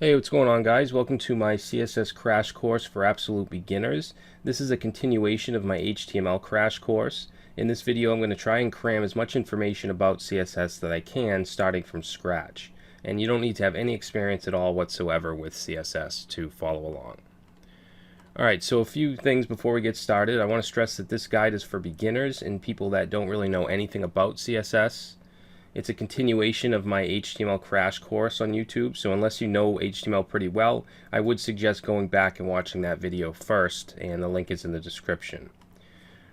Hey, what's going on, guys? Welcome to my CSS crash course for absolute beginners. This is a continuation of my HTML crash course. In this video, I'm going to try and cram as much information about CSS that I can, starting from scratch. And you don't need to have any experience at all whatsoever with CSS to follow along. Alright, so a few things before we get started. I want to stress that this guide is for beginners and people that don't really know anything about CSS. It's a continuation of my HTML crash course on YouTube, so unless you know HTML pretty well, I would suggest going back and watching that video first, and the link is in the description.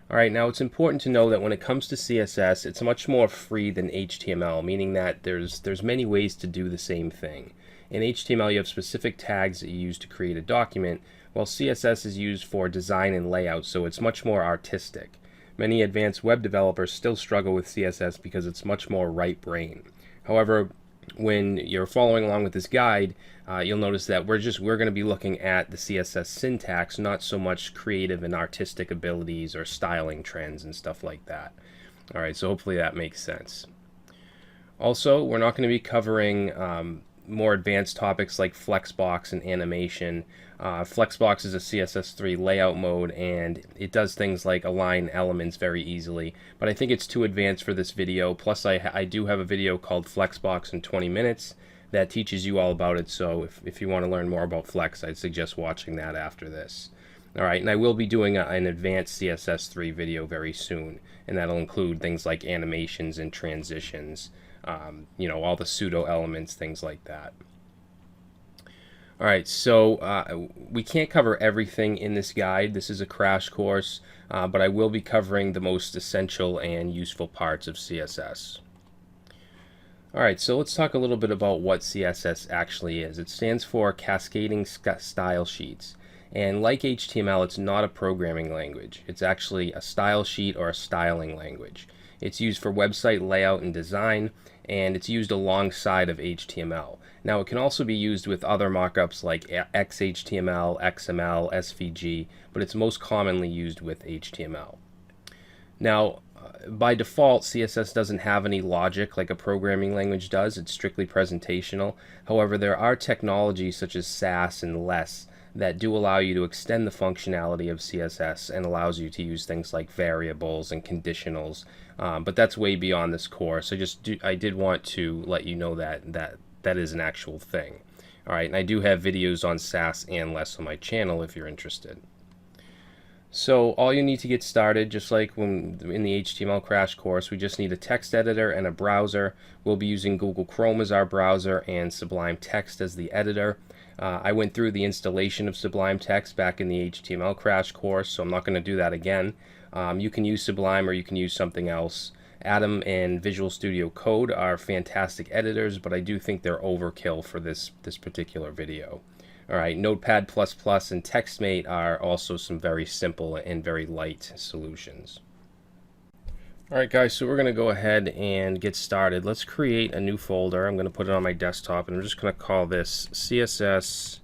Alright, now it's important to know that when it comes to CSS, it's much more free than HTML, meaning that there's many ways to do the same thing. In HTML, you have specific tags that you use to create a document, while CSS is used for design and layout, so it's much more artistic. Many advanced web developers still struggle with CSS because it's much more right brain. However, when you're following along with this guide, you'll notice that we're going to be looking at the CSS syntax, not so much creative and artistic abilities or styling trends and stuff like that. Alright, so hopefully that makes sense. Also, we're not going to be covering more advanced topics like Flexbox and animation. Flexbox is a CSS3 layout mode, and it does things like align elements very easily, but I think it's too advanced for this video. Plus, I do have a video called Flexbox in 20 minutes that teaches you all about it, so if you want to learn more about Flex, I'd suggest watching that after this. Alright, and I will be doing an advanced CSS3 video very soon, and that'll include things like animations and transitions, all the pseudo elements, things like that. Alright, so we can't cover everything in this guide. This is a crash course, but I will be covering the most essential and useful parts of CSS. Alright, so let's talk a little bit about what CSS actually is. It stands for Cascading Style Sheets. And like HTML, it's not a programming language. It's actually a style sheet or a styling language. It's used for website layout and design, and it's used alongside of HTML. Now, it can also be used with other markups like XHTML, XML, SVG, but it's most commonly used with HTML. Now, by default, CSS doesn't have any logic like a programming language does. It's strictly presentational. However, there are technologies such as Sass and Less that do allow you to extend the functionality of CSS and allows you to use things like variables and conditionals. But that's way beyond this course. I did want to let you know that is an actual thing. Alright, and I do have videos on Sass and Less on my channel if you're interested. So all you need to get started, just like when in the HTML crash course, we just need a text editor and a browser. We'll be using Google Chrome as our browser and Sublime Text as the editor. I went through the installation of Sublime Text back in the HTML crash course, so I'm not going to do that again. You can use Sublime or you can use something else. Atom and Visual Studio Code are fantastic editors, but I do think they're overkill for this particular video. Alright, Notepad++ and TextMate are also some very simple and very light solutions. Alright guys, so we're going to go ahead and get started. Let's create a new folder. I'm going to put it on my desktop, and I'm just going to call this CSS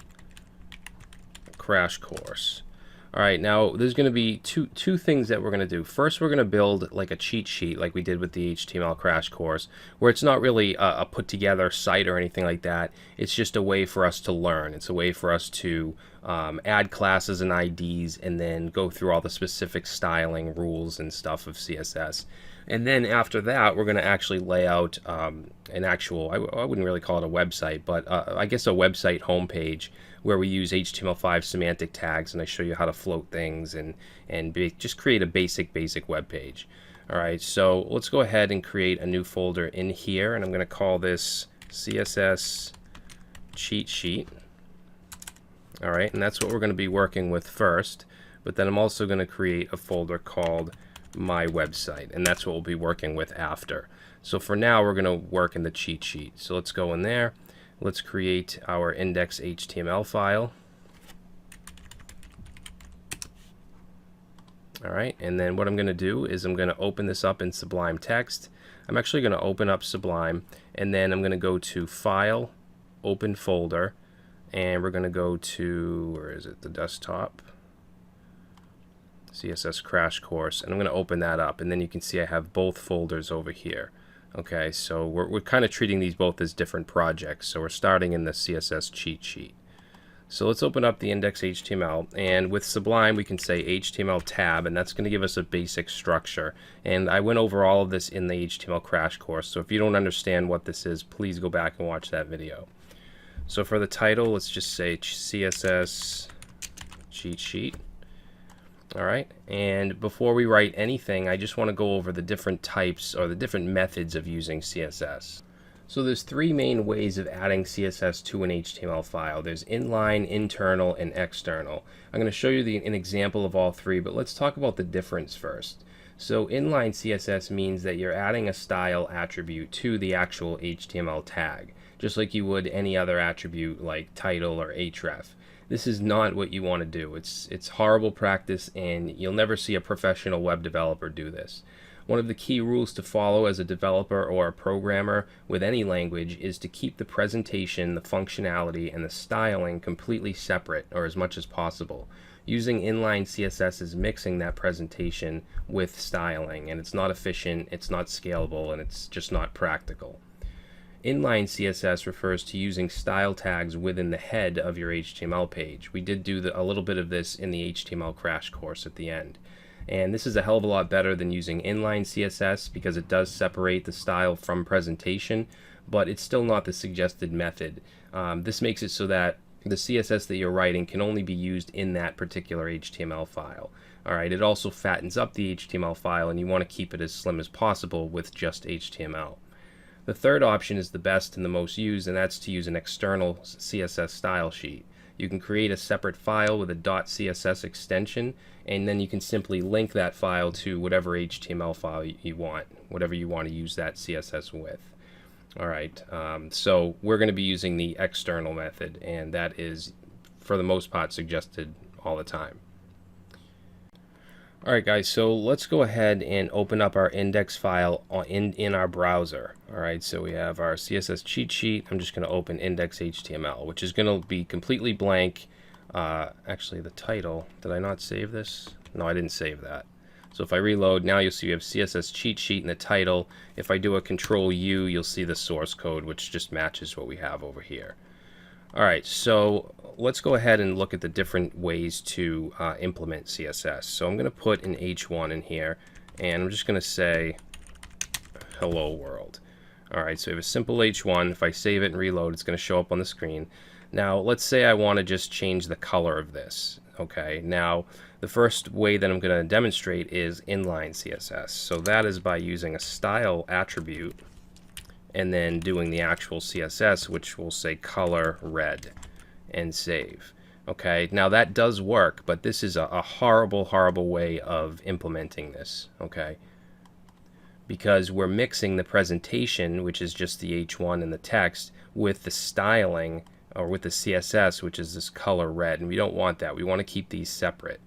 Crash Course. Alright, now there's going to be two things that we're going to do. First, we're going to build like a cheat sheet like we did with the HTML crash course, where it's not really a put together site or anything like that. It's just a way for us to learn. It's a way for us to add classes and IDs and then go through all the specific styling rules and stuff of CSS. And then after that, we're going to actually lay out an actual, I wouldn't really call it a website, but I guess a website homepage where we use HTML5 semantic tags, and I show you how to float things and just create a basic web page. Alright, so let's go ahead and create a new folder in here, and I'm going to call this CSS Cheat Sheet. Alright, and that's what we're going to be working with first, but then I'm also going to create a folder called My Website, and that's what we'll be working with after. So for now, we're going to work in the cheat sheet. So let's go in there. Let's create our index.html file. Alright, and then what I'm going to do is I'm going to open this up in Sublime Text. I'm actually going to open up Sublime, and then I'm going to go to File, Open Folder, and we're going to go to, where is it, the desktop, CSS Crash Course, and I'm going to open that up, and then you can see I have both folders over here. Okay, so we're kind of treating these both as different projects. So we're starting in the CSS cheat sheet. So let's open up the index.html, and with Sublime we can say HTML tab, and that's going to give us a basic structure. And I went over all of this in the HTML crash course, so if you don't understand what this is, please go back and watch that video. So for the title, let's just say CSS cheat sheet. Alright, and before we write anything, I just want to go over the different types or the different methods of using CSS. So there's three main ways of adding CSS to an HTML file. There's inline, internal, and external. I'm going to show you an example of all three, but let's talk about the difference first. So inline CSS means that you're adding a style attribute to the actual HTML tag, just like you would any other attribute like title or href. This is not what you want to do. It's horrible practice, and you'll never see a professional web developer do this. One of the key rules to follow as a developer or a programmer with any language is to keep the presentation, the functionality, and the styling completely separate, or as much as possible. Using inline CSS is mixing that presentation with styling, and it's not efficient, it's not scalable, and it's just not practical. Inline CSS refers to using style tags within the head of your HTML page. We did do a little bit of this in the HTML crash course at the end. And this is a hell of a lot better than using inline CSS because it does separate the style from presentation, but it's still not the suggested method. This makes it so that the CSS that you're writing can only be used in that particular HTML file. Alright, it also fattens up the HTML file, and you want to keep it as slim as possible with just HTML. The third option is the best and the most used, and that's to use an external CSS style sheet. You can create a separate file with a .css extension, and then you can simply link that file to whatever HTML file you want, whatever you want to use that CSS with. Alright, so we're going to be using the external method, and that is, for the most part, suggested all the time. Alright guys, so let's go ahead and open up our index file in our browser. Alright, so we have our CSS cheat sheet. I'm just going to open index.html, which is going to be completely blank. Actually, the title, did I not save this? No, I didn't save that. So if I reload, now you'll see we have CSS cheat sheet in the title. If I do a Control U, you'll see the source code, which just matches what we have over here. Alright, so let's go ahead and look at the different ways to implement CSS. So I'm going to put an H1 in here, and I'm just going to say hello world. Alright, so we have a simple H1. If I save it and reload, it's going to show up on the screen. Now let's say I want to just change the color of this. Okay, now the first way that I'm going to demonstrate is inline CSS. So that is by using a style attribute and then doing the actual CSS, which will say color red, and save. Okay, now that does work, but this is a horrible way of implementing this. Okay, because we're mixing the presentation, which is just the H1 and the text, with the styling, or with the CSS, which is this color red, and we don't want that. We want to keep these separate.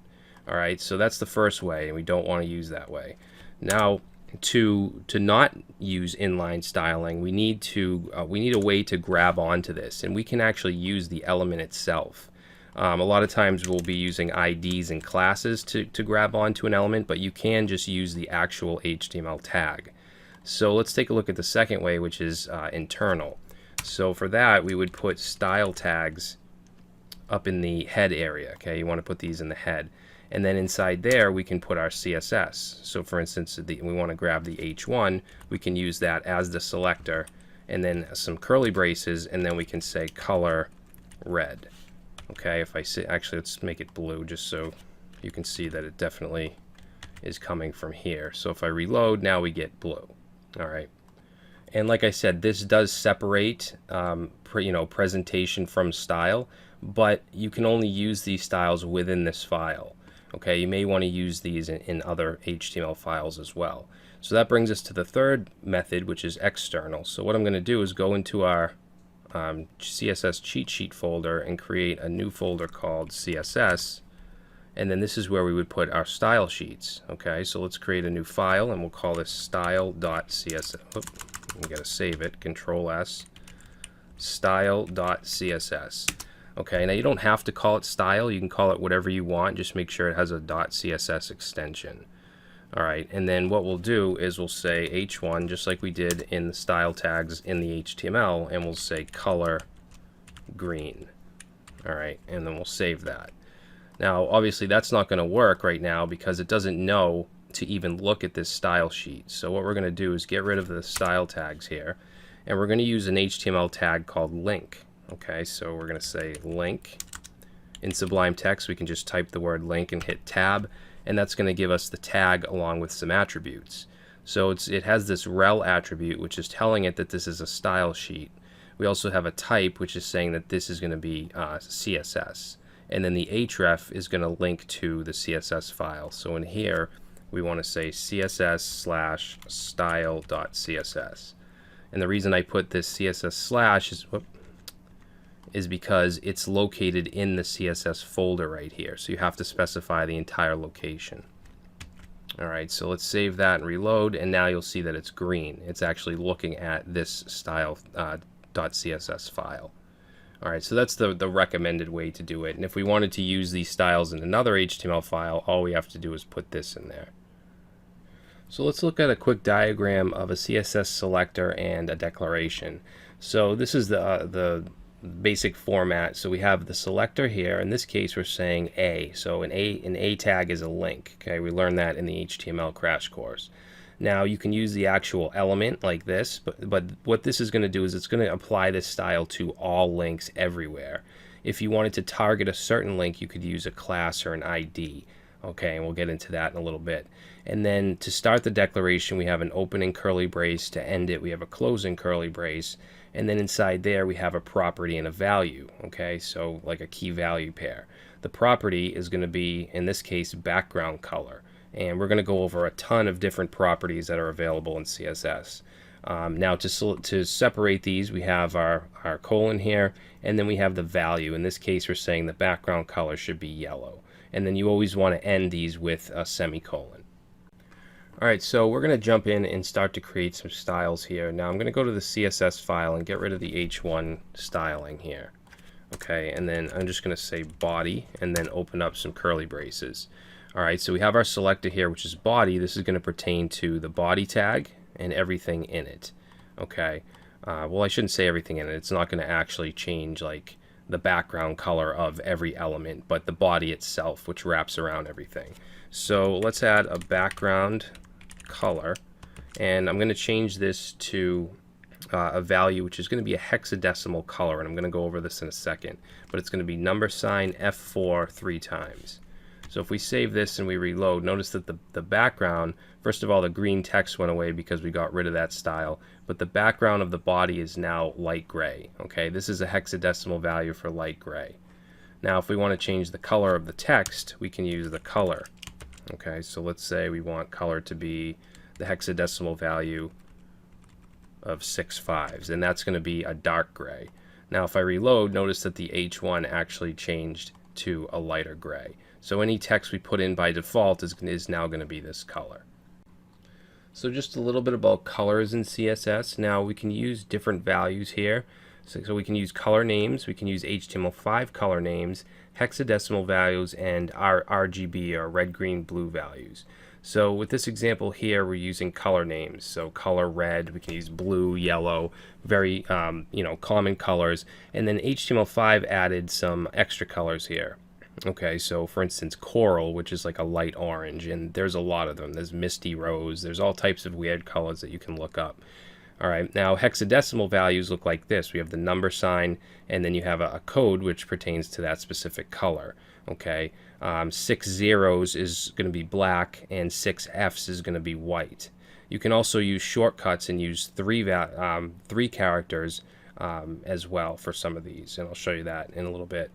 Alright, so that's the first way, and we don't want to use that way. Now, to not use inline styling, we need a way to grab onto this, and we can actually use the element itself. A lot of times we'll be using IDs and classes to grab onto an element, but you can just use the actual HTML tag. So let's take a look at the second way, which is internal. So for that, we would put style tags up in the head area. Okay, you want to put these in the head. And then inside there, we can put our CSS. So for instance, we want to grab the H1, we can use that as the selector, and then some curly braces, and then we can say color red. Okay, if I say, actually let's make it blue just so you can see that it definitely is coming from here. So if I reload, now we get blue. Alright. And like I said, this does separate presentation from style, but you can only use these styles within this file. Okay, you may want to use these in other HTML files as well. So that brings us to the third method, which is external. So what I'm going to do is go into our CSS cheat sheet folder and create a new folder called CSS, and then this is where we would put our style sheets. Okay, so let's create a new file, and we'll call this style.css. We gotta save it. Control S. Style.css. Okay, now you don't have to call it style. You can call it whatever you want. Just make sure it has a .css extension. All right, and then what we'll do is we'll say h1 just like we did in the style tags in the HTML, and we'll say color green. All right, and then we'll save that. Now, obviously, that's not going to work right now because it doesn't know to even look at this style sheet. So what we're going to do is get rid of the style tags here, and we're going to use an HTML tag called link. Okay, so we're going to say link. In Sublime Text, we can just type the word link and hit tab, and that's going to give us the tag along with some attributes. So it has this rel attribute, which is telling it that this is a style sheet. We also have a type, which is saying that this is going to be CSS. And then the href is going to link to the CSS file. So in here, we want to say css/style.css. And the reason I put this CSS slash is because it's located in the CSS folder right here. So you have to specify the entire location. All right, so let's save that and reload, and now you'll see that it's green. It's actually looking at this style.css file. All right, so that's the recommended way to do it. And if we wanted to use these styles in another HTML file, all we have to do is put this in there. So let's look at a quick diagram of a CSS selector and a declaration. So this is the basic format. So we have the selector here. In this case, we're saying A. So an A tag is a link. Okay, we learned that in the HTML crash course. Now you can use the actual element like this, but what this is going to do is it's going to apply this style to all links everywhere. If you wanted to target a certain link, you could use a class or an ID. Okay, and we'll get into that in a little bit. And then to start the declaration, we have an opening curly brace. To end it, we have a closing curly brace. And then inside there, we have a property and a value. Okay, so like a key value pair. The property is going to be, in this case, background color. And we're going to go over a ton of different properties that are available in CSS. Now to separate these, we have our colon here, and then we have the value. In this case, we're saying the background color should be yellow. And then you always want to end these with a semicolon. All right, so we're going to jump in and start to create some styles here. Now I'm going to go to the CSS file and get rid of the H1 styling here. Okay, and then I'm just going to say body and then open up some curly braces. All right, so we have our selector here, which is body. This is going to pertain to the body tag and everything in it. Okay, well, I shouldn't say everything in it. It's not going to actually change like the background color of every element, but the body itself, which wraps around everything. So let's add a background color, and I'm going to change this to a value which is going to be a hexadecimal color, and I'm going to go over this in a second, but it's going to be $ F4 3 times. So if we save this and we reload, notice that the background, first of all, the green text went away because we got rid of that style, but the background of the body is now light gray. Okay, this is a hexadecimal value for light gray. Now if we want to change the color of the text, we can use the color. Okay, so let's say we want color to be the hexadecimal value of 6 5s, and that's going to be a dark gray. Now if I reload, notice that the H1 actually changed to a lighter gray. So any text we put in by default is now going to be this color. So just a little bit about colors in CSS. Now we can use different values here. So we can use color names, we can use HTML5 color names, hexadecimal values, and our RGB or red, green, blue values. So with this example here, we're using color names. So color red, we can use blue, yellow, very common colors. And then HTML5 added some extra colors here. Okay, so for instance, coral, which is like a light orange, and there's a lot of them. There's misty rose. There's all types of weird colors that you can look up. All right, now hexadecimal values look like this. We have the $, and then you have a code which pertains to that specific color. Okay, 6 zeros is going to be black, and 6 Fs is going to be white. You can also use shortcuts and use three characters as well for some of these, and I'll show you that in a little bit.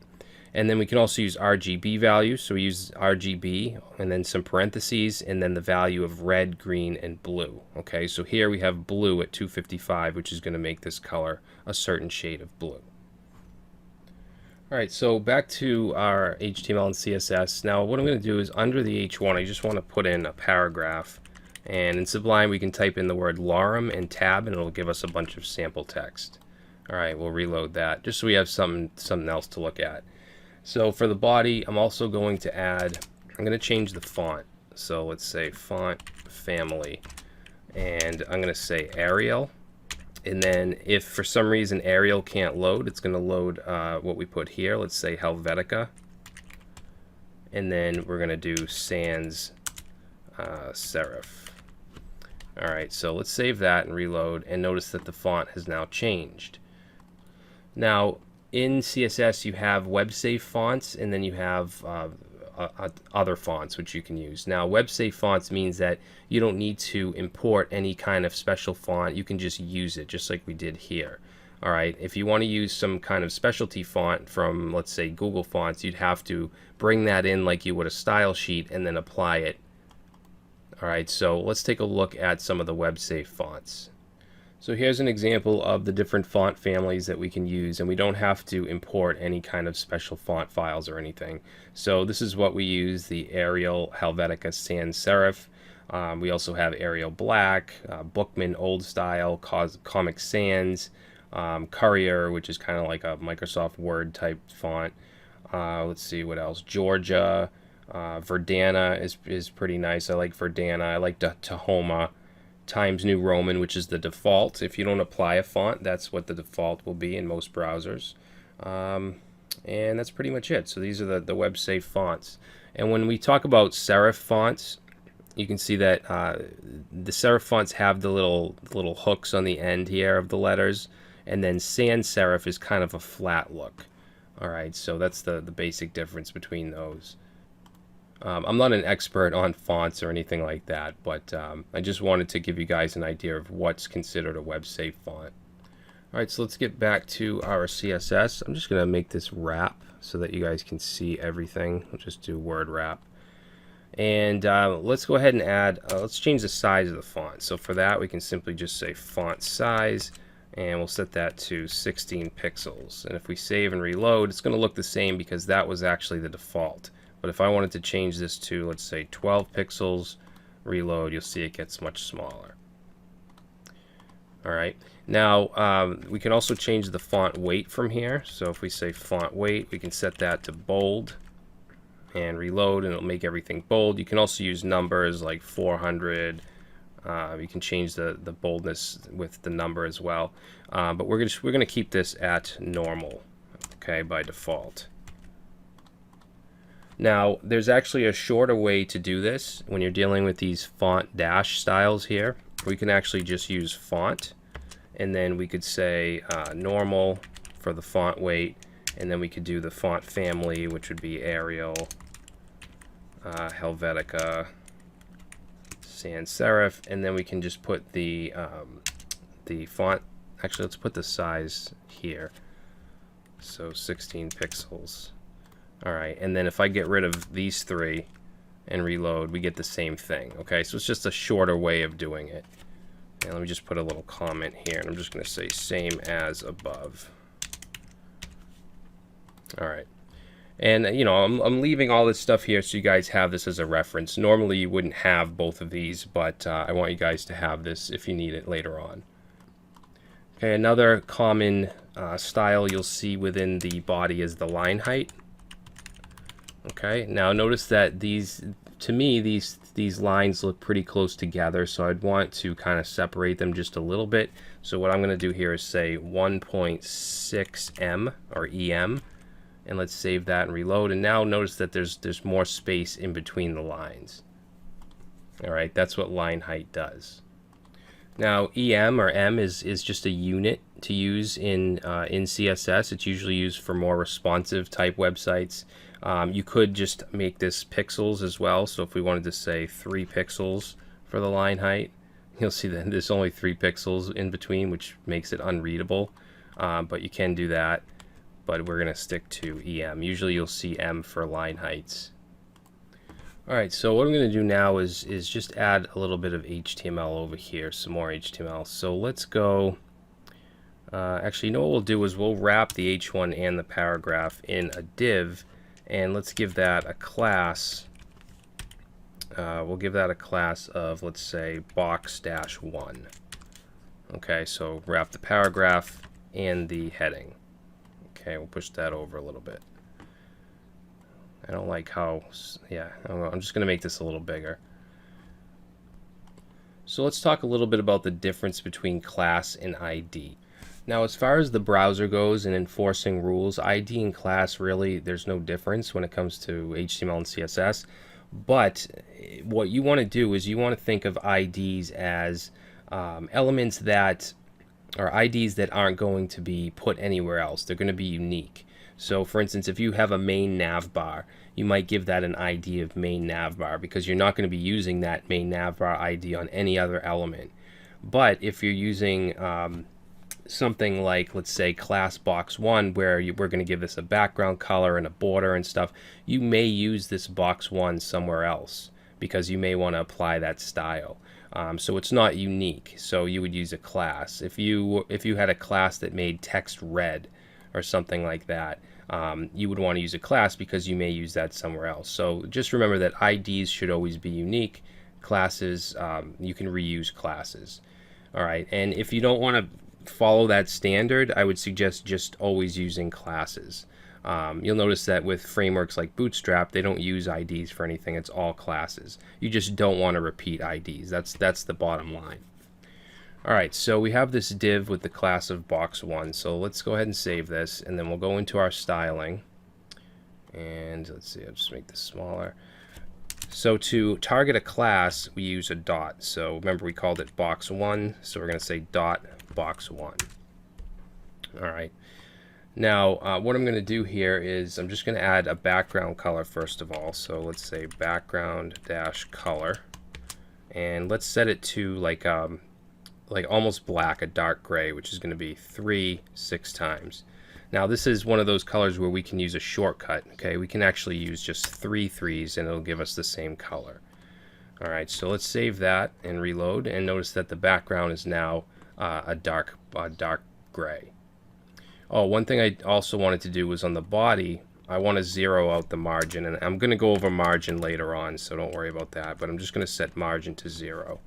And then we can also use RGB values. So we use RGB and then some parentheses and then the value of red, green, and blue. Okay, so here we have blue at 255, which is going to make this color a certain shade of blue. All right, so back to our HTML and CSS. Now what I'm going to do is under the H1, I just want to put in a paragraph. And in Sublime, we can type in the word lorem and tab, and it'll give us a bunch of sample text. All right, we'll reload that just so we have something else to look at. So for the body, I'm also going to add, I'm going to change the font. So let's say font family, and I'm going to say Arial. And then if for some reason Arial can't load, it's going to load what we put here. Let's say Helvetica. And then we're going to do sans serif. All right, so let's save that and reload, and notice that the font has now changed. Now, in CSS, you have web-safe fonts, and then you have other fonts which you can use. Now, web-safe fonts means that you don't need to import any kind of special font. You can just use it, just like we did here. All right, if you want to use some kind of specialty font from, let's say, Google Fonts, you'd have to bring that in like you would a style sheet and then apply it. All right, so let's take a look at some of the web-safe fonts. So here's an example of the different font families that we can use, and we don't have to import any kind of special font files or anything. So this is what we use, the Arial, Helvetica, Sans Serif. We also have Arial Black, Bookman Old Style, Comic Sans, Courier, which is kind of like a Microsoft Word type font. Let's see what else, Georgia. Verdana is pretty nice. I like Verdana. I like Tahoma. Times New Roman, which is the default. If you don't apply a font, that's what the default will be in most browsers. And that's pretty much it. So these are the web-safe fonts. And when we talk about serif fonts, you can see that the serif fonts have the little hooks on the end here of the letters, and then sans serif is kind of a flat look. All right, so that's the basic difference between those. I'm not an expert on fonts or anything like that, but I just wanted to give you guys an idea of what's considered a web-safe font. All right, so let's get back to our CSS. I'm just going to make this wrap so that you guys can see everything. We'll just do word wrap. And let's go ahead and add, let's change the size of the font. So for that, we can simply just say font size, and we'll set that to 16 pixels. And if we save and reload, it's going to look the same because that was actually the default. But if I wanted to change this to, let's say, 12 pixels, reload, you'll see it gets much smaller. All right. Now, we can also change the font weight from here. So if we say font weight, we can set that to bold and reload, and it'll make everything bold. You can also use numbers like 400. You can change the boldness with the number as well. But we're going to keep this at normal, okay, by default. Now, there's actually a shorter way to do this when you're dealing with these font dash styles here. We can actually just use font, and then we could say normal for the font weight, and then we could do the font family, which would be Arial, Helvetica, sans serif, and then we can just put the font, actually let's put the size here, so 16 pixels. Alright, and then if I get rid of these three and reload, we get the same thing. Okay, so it's just a shorter way of doing it. And let me just put a little comment here, and I'm just going to say same as above. Alright. And, you know, I'm leaving all this stuff here so you guys have this as a reference. Normally you wouldn't have both of these, but I want you guys to have this if you need it later on. Okay, another common style you'll see within the body is the line height. Okay, now notice that these lines look pretty close together, so I'd want to kind of separate them just a little bit. So what I'm going to do here is say 1.6 or EM, and let's save that and reload. And now notice that there's more space in between the lines. All right, that's what line height does. Now EM or M is just a unit to use in CSS. It's usually used for more responsive type websites. You could just make this pixels as well. So if we wanted to say 3 pixels for the line height, you'll see that there's only 3 pixels in between, which makes it unreadable. But you can do that. But we're going to stick to EM. Usually you'll see M for line heights. Alright, so what I'm going to do now is just add a little bit of HTML over here, some more HTML. So let's go, actually, you know what we'll do is we'll wrap the H1 and the paragraph in a div, and let's give that a class. We'll give that a class of, let's say, box-1. Okay, so wrap the paragraph and the heading. Okay, we'll push that over a little bit. I don't like how, yeah, I'm just going to make this a little bigger. So let's talk a little bit about the difference between class and ID. Now, as far as the browser goes and enforcing rules, ID and class, really, there's no difference when it comes to HTML and CSS. But what you want to do is you want to think of IDs as elements that are IDs that aren't going to be put anywhere else. They're going to be unique. So for instance, if you have a main nav bar, you might give that an ID of main nav bar because you're not going to be using that main nav bar ID on any other element. But if you're using something like, let's say, class box 1, where we're going to give this a background color and a border and stuff, you may use this box 1 somewhere else because you may want to apply that style. So it's not unique. So you would use a class. If you had a class that made text red or something like that, you would want to use a class because you may use that somewhere else. So just remember that IDs should always be unique. Classes, you can reuse classes. All right, and if you don't want to follow that standard, I would suggest just always using classes. You'll notice that with frameworks like Bootstrap, they don't use IDs for anything. It's all classes. You just don't want to repeat IDs. That's the bottom line. All right, so we have this div with the class of box1. So let's go ahead and save this, and then we'll go into our styling. And let's see, I'll just make this smaller. So to target a class, we use a dot. So remember, we called it box1, so we're going to say dot box1. All right. Now, what I'm going to do here is I'm just going to add a background color first of all. So let's say background dash color, and let's set it to like almost black, a dark gray, which is going to be 3 6 times. Now this is one of those colors where we can use a shortcut. Okay, we can actually use just 3 3s and it'll give us the same color. All right, so let's save that and reload, and notice that the background is now a dark gray. Oh, one thing I also wanted to do was on the body, I want to zero out the margin, and I'm going to go over margin later on, so don't worry about that, but I'm just going to set margin to 0,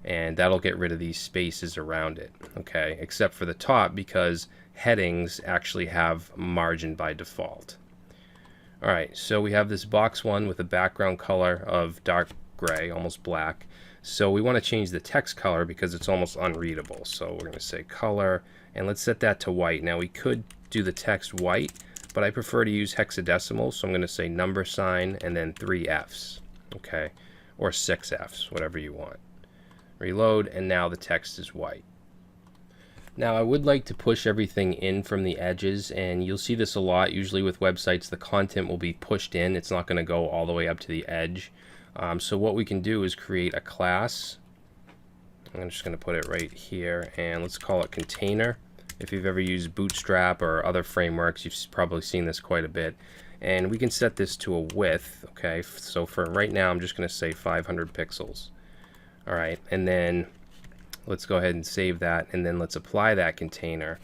and that'll get rid of these spaces around it, okay, except for the top, because headings actually have margin by default. All right, so we have this box 1 with a background color of dark gray, almost black. So we want to change the text color because it's almost unreadable. So we're going to say color, and let's set that to white. Now we could do the text white, but I prefer to use hexadecimal, so I'm going to say number sign and then 3 Fs, okay, or 6 Fs, whatever you want. Reload, and now the text is white. Now I would like to push everything in from the edges, and you'll see this a lot. Usually with websites, the content will be pushed in. It's not going to go all the way up to the edge. So what we can do is create a class. I'm just going to put it right here, and let's call it container. If you've ever used Bootstrap or other frameworks, you've probably seen this quite a bit. And we can set this to a width. Okay, so for right now, I'm just going to say 500 pixels. All right, and then let's go ahead and save that, and then let's apply that container.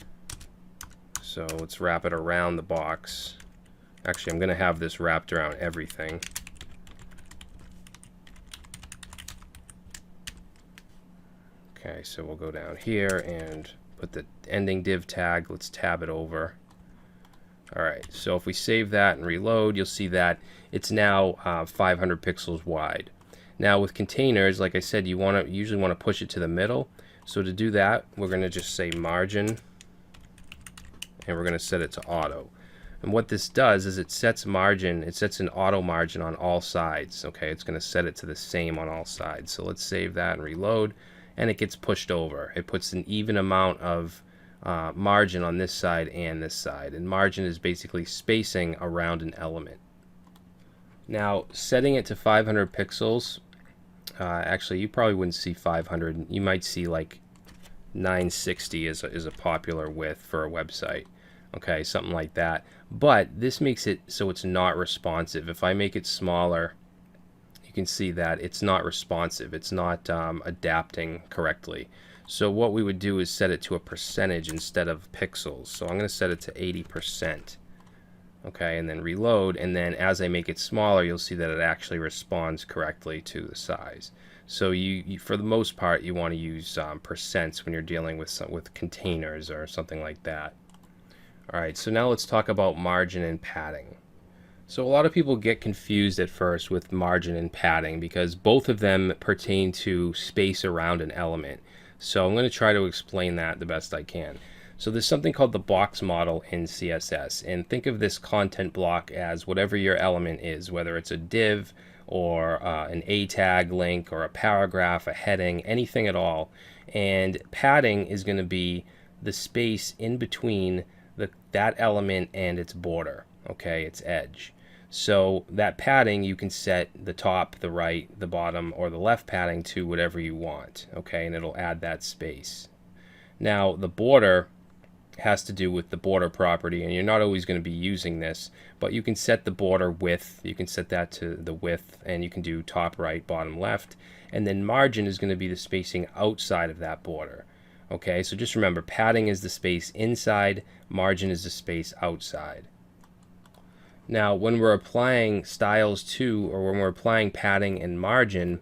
So let's wrap it around the box. Actually, I'm going to have this wrapped around everything. Okay, so we'll go down here and put the ending div tag. Let's tab it over. All right, so if we save that and reload, you'll see that it's now 500 pixels wide. Now with containers, like I said, you usually want to push it to the middle. So to do that, we're going to just say margin, and we're going to set it to auto. And what this does is it sets margin, it sets an auto margin on all sides. Okay, it's going to set it to the same on all sides. So let's save that and reload, and it gets pushed over. It puts an even amount of margin on this side and this side. And margin is basically spacing around an element. Now, setting it to 500 pixels, actually, you probably wouldn't see 500. You might see like 960 is a popular width for a website. Okay, something like that. But this makes it so it's not responsive. If I make it smaller, you can see that it's not responsive. It's not adapting correctly. So what we would do is set it to a percentage instead of pixels. So I'm going to set it to 80%. Okay, and then reload, and then as I make it smaller, you'll see that it actually responds correctly to the size. So you for the most part, you want to use percents when you're dealing with containers or something like that. All right, so now let's talk about margin and padding. So a lot of people get confused at first with margin and padding because both of them pertain to space around an element. So I'm going to try to explain that the best I can. So there's something called the box model in CSS, and think of this content block as whatever your element is, whether it's a div or an A tag link or a paragraph, a heading, anything at all. And padding is going to be the space in between that element and its border, okay, its edge. So that padding, you can set the top, the right, the bottom, or the left padding to whatever you want, okay, and it'll add that space. Now the border has to do with the border property, and you're not always going to be using this, but you can set the border width, you can set that to the width, and you can do top right, bottom left, and then margin is going to be the spacing outside of that border. Okay, so just remember, padding is the space inside, margin is the space outside. Now, when we're applying styles to, or when we're applying padding and margin,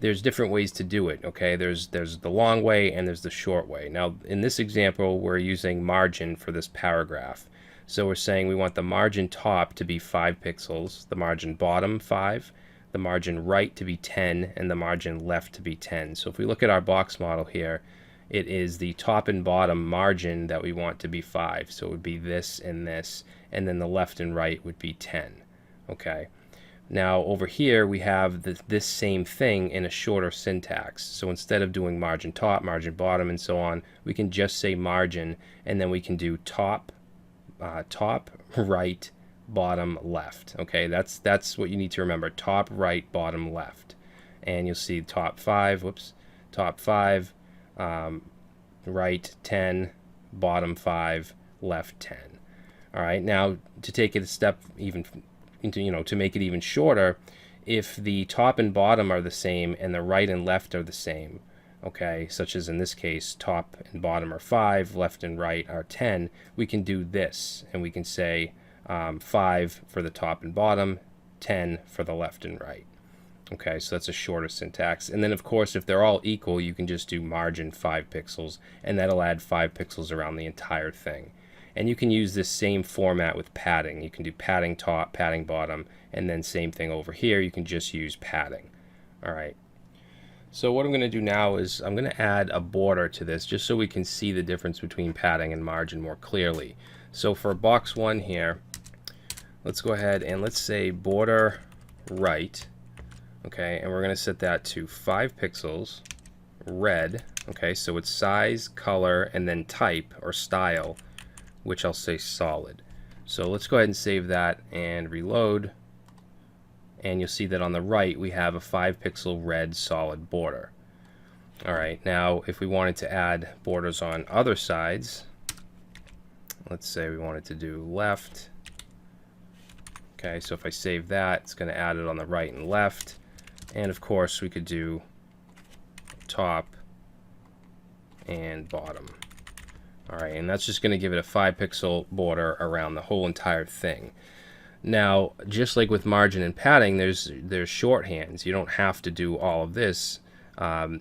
there's different ways to do it, okay? There's the long way and there's the short way. Now, in this example, we're using margin for this paragraph. So we're saying we want the margin top to be 5 pixels, the margin bottom 5, the margin right to be 10, and the margin left to be 10. So if we look at our box model here, it is the top and bottom margin that we want to be 5. So it would be this, and then the left and right would be 10. Okay. Now over here we have this same thing in a shorter syntax. So instead of doing margin top, margin bottom, and so on, we can just say margin, and then we can do top, right, bottom, left. Okay, that's what you need to remember: top, right, bottom, left. And you'll see top 5, top 5. Right 10, bottom 5, left 10. All right, now to take it a step even into, to make it even shorter, if the top and bottom are the same and the right and left are the same, okay, such as in this case, top and bottom are 5, left and right are 10, we can do this, and we can say 5 for the top and bottom, 10 for the left and right. Okay, so that's a shorter syntax. And then, of course, if they're all equal, you can just do margin 5 pixels, and that'll add 5 pixels around the entire thing. And you can use this same format with padding. You can do padding top, padding bottom, and then same thing over here. You can just use padding. All right. So what I'm going to do now is I'm going to add a border to this just so we can see the difference between padding and margin more clearly. So for box 1 here, let's go ahead and let's say border right. Okay, and we're going to set that to 5 pixels, red. Okay, so it's size, color, and then type or style, which I'll say solid. So let's go ahead and save that and reload. And you'll see that on the right we have a 5 pixel red solid border. Alright, now if we wanted to add borders on other sides, let's say we wanted to do left. Okay, so if I save that, it's going to add it on the right and left. And of course we could do top and bottom. Alright, and that's just going to give it a 5 pixel border around the whole entire thing. Now, just like with margin and padding, there's shorthands. You don't have to do all of this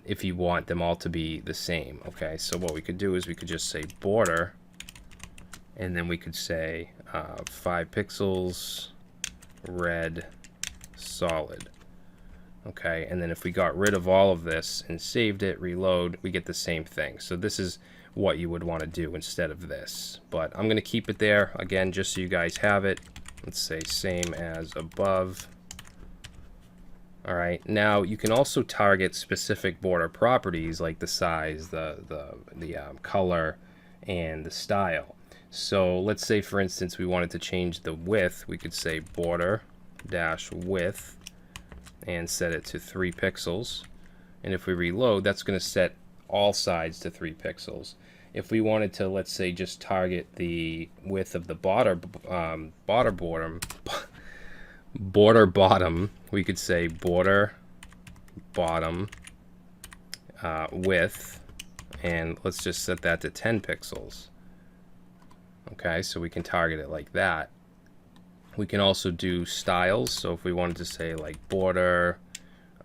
if you want them all to be the same. Okay, so what we could do is we could just say border, and then we could say 5 pixels, red, solid. Okay, and then if we got rid of all of this and saved it, reload, we get the same thing. So this is what you would want to do instead of this. But I'm going to keep it there, again, just so you guys have it. Let's say same as above. Alright, now you can also target specific border properties like the size, the color, and the style. So let's say, for instance, we wanted to change the width. We could say border dash width and set it to 3 pixels. And if we reload, that's going to set all sides to 3 pixels. If we wanted to, let's say, just target the width of the border bottom, we could say border bottom width, and let's just set that to 10 pixels. Okay, so we can target it like that. We can also do styles. So if we wanted to say like border,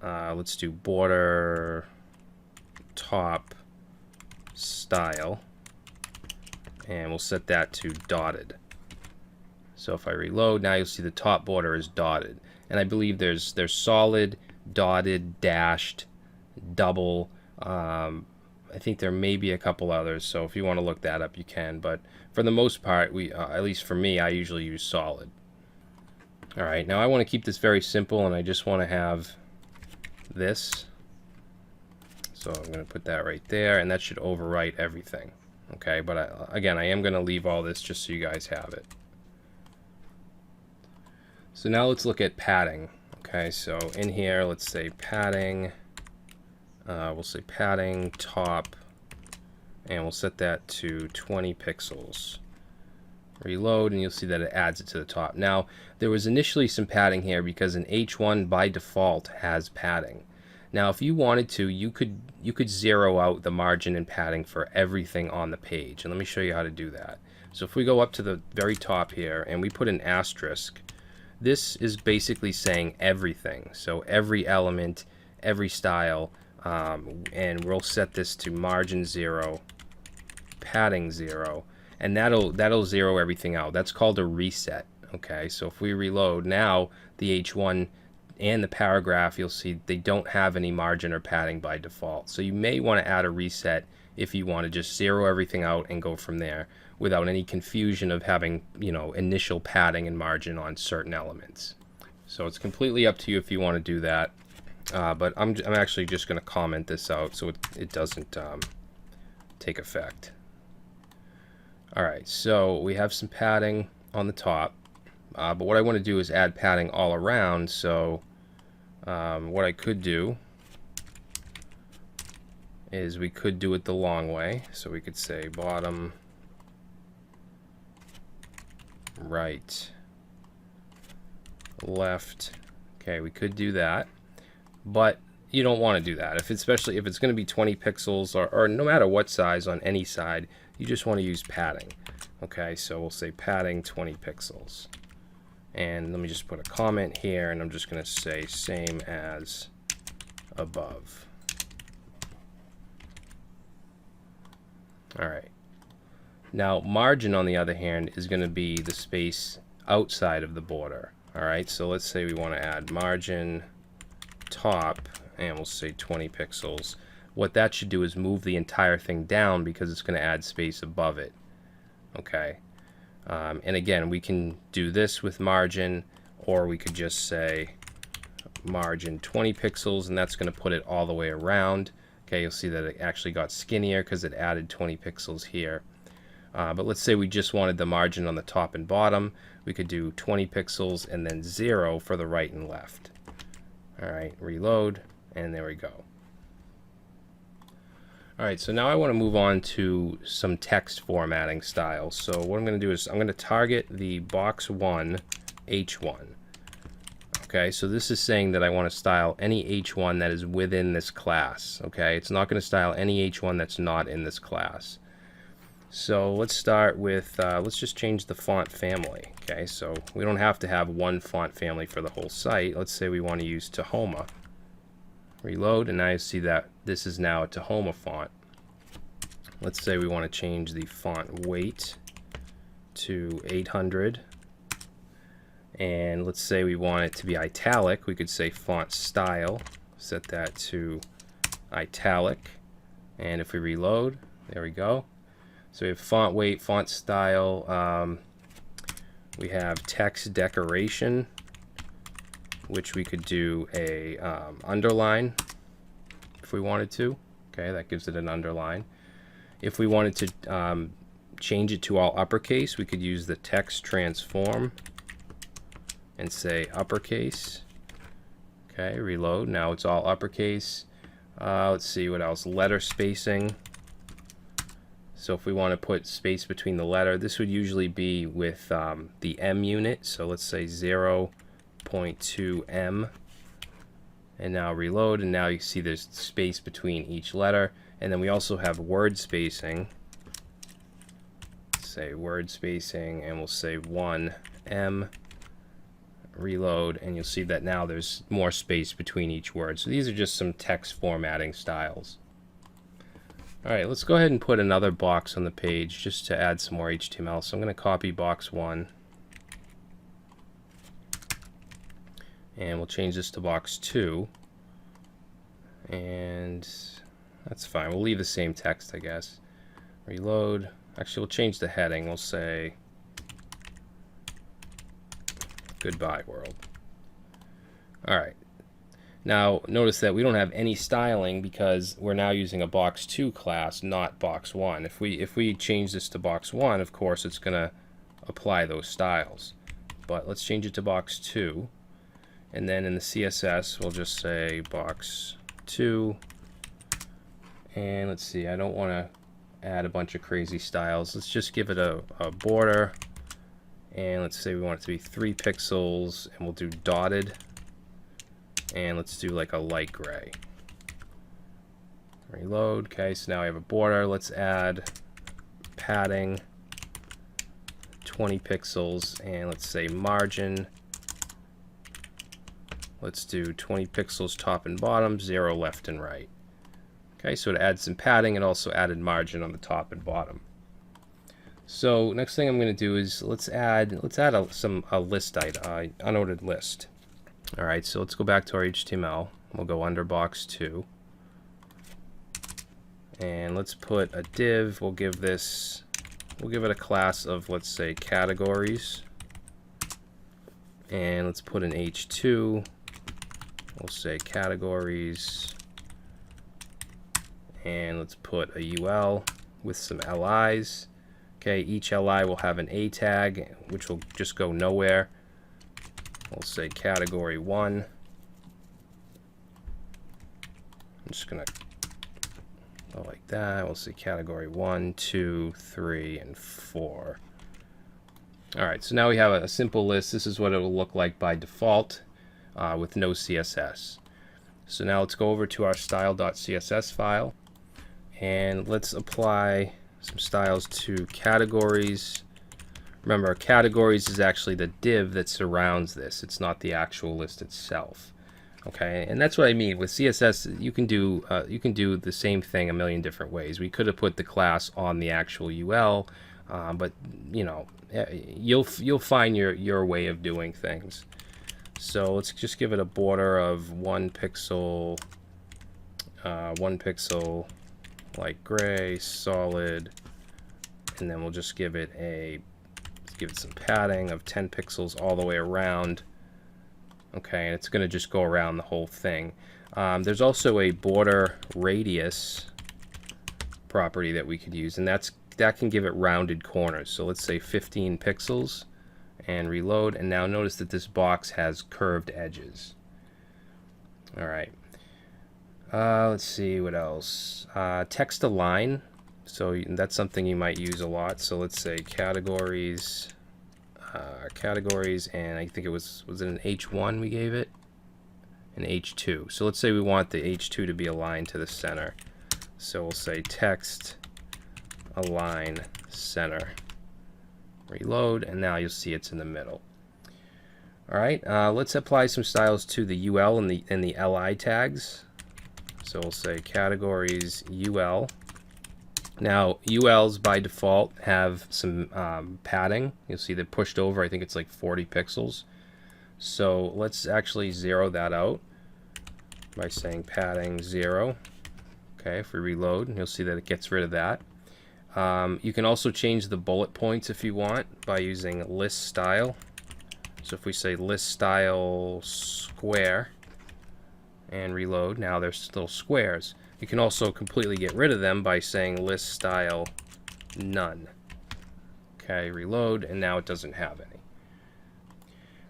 let's do border top style, and we'll set that to dotted. So if I reload, now you'll see the top border is dotted. And I believe there's solid, dotted, dashed, double. I think there may be a couple others, so if you want to look that up, you can. But for the most part, at least for me, I usually use solid. All right, now I want to keep this very simple, and I just want to have this. So I'm going to put that right there, and that should overwrite everything. Okay, but again, I am going to leave all this just so you guys have it. So now let's look at padding. Okay, so in here, let's say padding. We'll say padding top, and we'll set that to 20 pixels. Reload, and you'll see that it adds it to the top. Now, there was initially some padding here because an H1 by default has padding. Now, if you wanted to, you could zero out the margin and padding for everything on the page. And let me show you how to do that. So if we go up to the very top here and we put an asterisk, this is basically saying everything. So every element, every style, and we'll set this to margin 0, padding 0, and that'll zero everything out. That's called a reset. Okay, so if we reload now, the H1 and the paragraph, you'll see they don't have any margin or padding by default. So you may want to add a reset if you want to just zero everything out and go from there without any confusion of having, initial padding and margin on certain elements. So it's completely up to you if you want to do that. But I'm actually just going to comment this out so it doesn't take effect. Alright, so we have some padding on the top, but what I want to do is add padding all around. So what I could do is we could do it the long way. So we could say bottom, right, left. Okay, we could do that. But you don't want to do that. Especially if it's going to be 20 pixels or no matter what size on any side, you just want to use padding. Okay, so we'll say padding 20 pixels. And let me just put a comment here, and I'm just going to say same as above. All right. Now, margin, on the other hand, is going to be the space outside of the border. All right, so let's say we want to add margin top, and we'll say 20 pixels. What that should do is move the entire thing down because it's going to add space above it. Okay, and again, we can do this with margin, or we could just say margin 20 pixels, and that's going to put it all the way around. Okay, you'll see that it actually got skinnier because it added 20 pixels here. But let's say we just wanted the margin on the top and bottom. We could do 20 pixels and then 0 for the right and left. Alright, reload, and there we go. Alright, so now I want to move on to some text formatting styles. So what I'm going to do is I'm going to target the box 1 H1. Okay, so this is saying that I want to style any H1 that is within this class. Okay, it's not going to style any H1 that's not in this class. So let's start with, let's just change the font family. Okay, so we don't have to have one font family for the whole site. Let's say we want to use Tahoma. Reload, and now you see that this is now a Tahoma font. Let's say we want to change the font weight to 800. And let's say we want it to be italic. We could say font style, set that to italic. And if we reload, there we go. So we have font weight, font style, we have text decoration, which we could do a underline if we wanted to. Okay, that gives it an underline. If we wanted to change it to all uppercase, we could use the text transform and say uppercase. Okay, reload. Now it's all uppercase. Let's see what else. Letter spacing. So if we want to put space between the letter, this would usually be with the M unit. So let's say 0.2 M. And now reload, and now you see there's space between each letter. And then we also have word spacing. Say word spacing, and we'll say 1 M. Reload, and you'll see that now there's more space between each word. So these are just some text formatting styles. Alright, let's go ahead and put another box on the page just to add some more HTML. So I'm going to copy box 1, and we'll change this to box 2, and that's fine. We'll leave the same text, I guess. Reload. Actually, we'll change the heading. We'll say goodbye world. All right. Now notice that we don't have any styling because we're now using a box 2 class, not box 1. If we change this to box 1, of course it's going to apply those styles. But let's change it to box 2, and then in the CSS we'll just say box 2, and let's see, I don't want to add a bunch of crazy styles. Let's just give it a border, and let's say we want it to be 3 pixels, and we'll do dotted, and let's do like a light gray. Reload. Okay, so now I have a border. Let's add padding, 20 pixels, and let's say margin. Let's do 20 pixels top and bottom, 0 left and right. Okay, so it adds some padding and also added margin on the top and bottom. So next thing I'm going to do is let's add a list item, unordered list. All right, so let's go back to our HTML. We'll go under box 2, and let's put a div. We'll give it a class of, let's say, categories, and let's put an h2. We'll say categories, and let's put a UL with some LIs. Okay, each LI will have an A tag, which will just go nowhere. We'll say category 1. I'm just going to go like that. We'll say category 1, 2, 3, and 4. All right, so now we have a simple list. This is what it will look like by default with no CSS. So now let's go over to our style.css file, and let's apply some styles to categories. Remember, categories is actually the div that surrounds this. It's not the actual list itself. Okay, and that's what I mean with CSS. You can do the same thing a million different ways. We could have put the class on the actual UL, but you know, you'll find your way of doing things. So let's just give it a border of 1 pixel, 1 pixel, light gray, solid, and then we'll just give it some padding of 10 pixels all the way around. Okay, and it's going to just go around the whole thing. There's also a border radius property that we could use, and that can give it rounded corners. So let's say 15 pixels, and reload, and now notice that this box has curved edges. All right. Let's see what else. Text align. So that's something you might use a lot. So let's say categories, and I think was it an H1 we gave it? An H2. So let's say we want the H2 to be aligned to the center. So we'll say text align center. Reload, and now you'll see it's in the middle. All right, let's apply some styles to the UL and the LI tags. So we'll say categories UL. Now ULs by default have some padding. You'll see they're pushed over. I think it's like 40 pixels. So let's actually zero that out by saying padding 0. Okay, if we reload, you'll see that it gets rid of that. You can also change the bullet points if you want by using list style. So if we say list style square and reload, now there's little squares. You can also completely get rid of them by saying list style none. Okay, reload, and now it doesn't have any.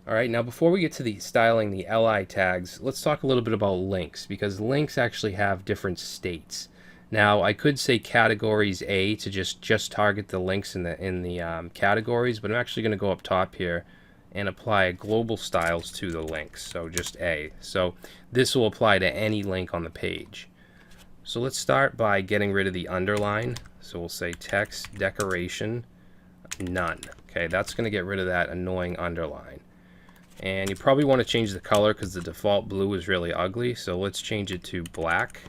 All right, now before we get to the styling the LI tags, let's talk a little bit about links, because links actually have different states. Now I could say categories A to just target the links in the categories, but I'm actually going to go up top here and apply global styles to the links, so just A. So this will apply to any link on the page. So let's start by getting rid of the underline. So we'll say text decoration none. Okay, that's going to get rid of that annoying underline. And you probably want to change the color because the default blue is really ugly. So let's change it to black.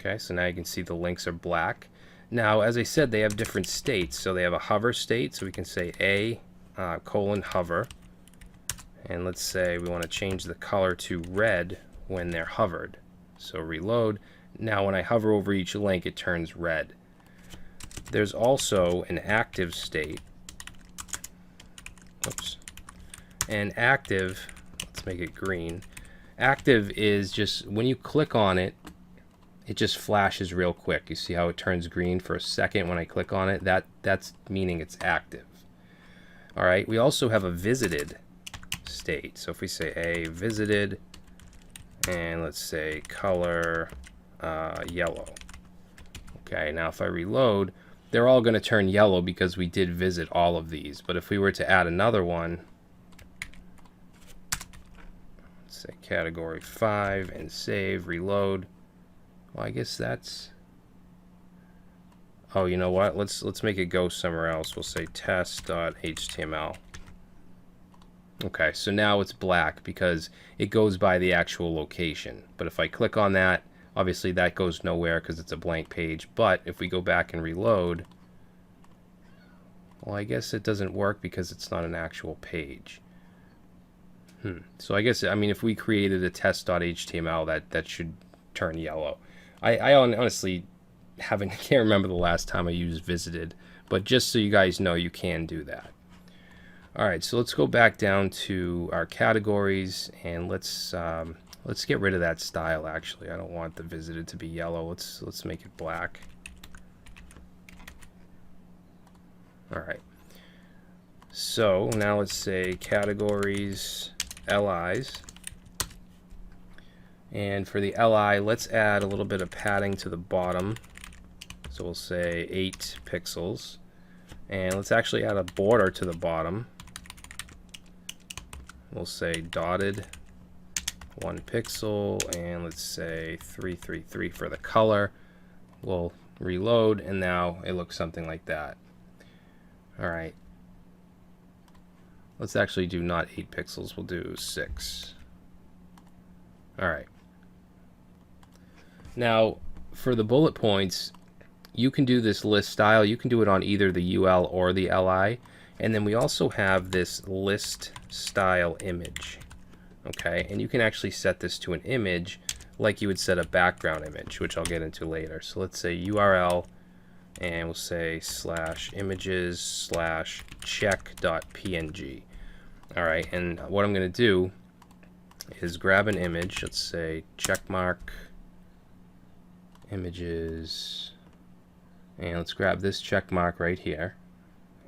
Okay, so now you can see the links are black. Now, as I said, they have different states. So they have a hover state, so we can say A : hover. And let's say we want to change the color to red when they're hovered. So reload. Now when I hover over each link, it turns red. There's also an active state. Oops. And active, let's make it green. Active is just when you click on it, it just flashes real quick. You see how it turns green for a second when I click on it? That's meaning it's active. All right, we also have a visited state. So if we say a visited, and let's say color yellow. Okay, now if I reload, they're all going to turn yellow because we did visit all of these. But if we were to add another one, let's say category 5 and save, reload. Well, I guess that's, oh, you know what? Let's make it go somewhere else. We'll say test.html. Okay, so now it's black because it goes by the actual location. But if I click on that, obviously that goes nowhere because it's a blank page. But if we go back and reload, well, I guess it doesn't work because it's not an actual page. So I guess, I mean, if we created a test.html, that should turn yellow. I honestly can't remember the last time I used visited, but just so you guys know, you can do that. All right, so let's go back down to our categories and let's get rid of that style. Actually, I don't want the visited to be yellow. Let's make it black. All right. So now let's say categories LIs. And for the LI, let's add a little bit of padding to the bottom. So we'll say 8 pixels. And let's actually add a border to the bottom. We'll say dotted 1 pixel, and let's say 333 for the color. We'll reload, and now it looks something like that. All right. Let's actually do not 8 pixels, we'll do 6. All right. Now, for the bullet points, you can do this list style. You can do it on either the UL or the LI. And then we also have this list style image. Okay, and you can actually set this to an image like you would set a background image, which I'll get into later. So let's say URL, and we'll say /images/check.png. All right, and what I'm going to do is grab an image. Let's say checkmark images, and let's grab this check mark right here,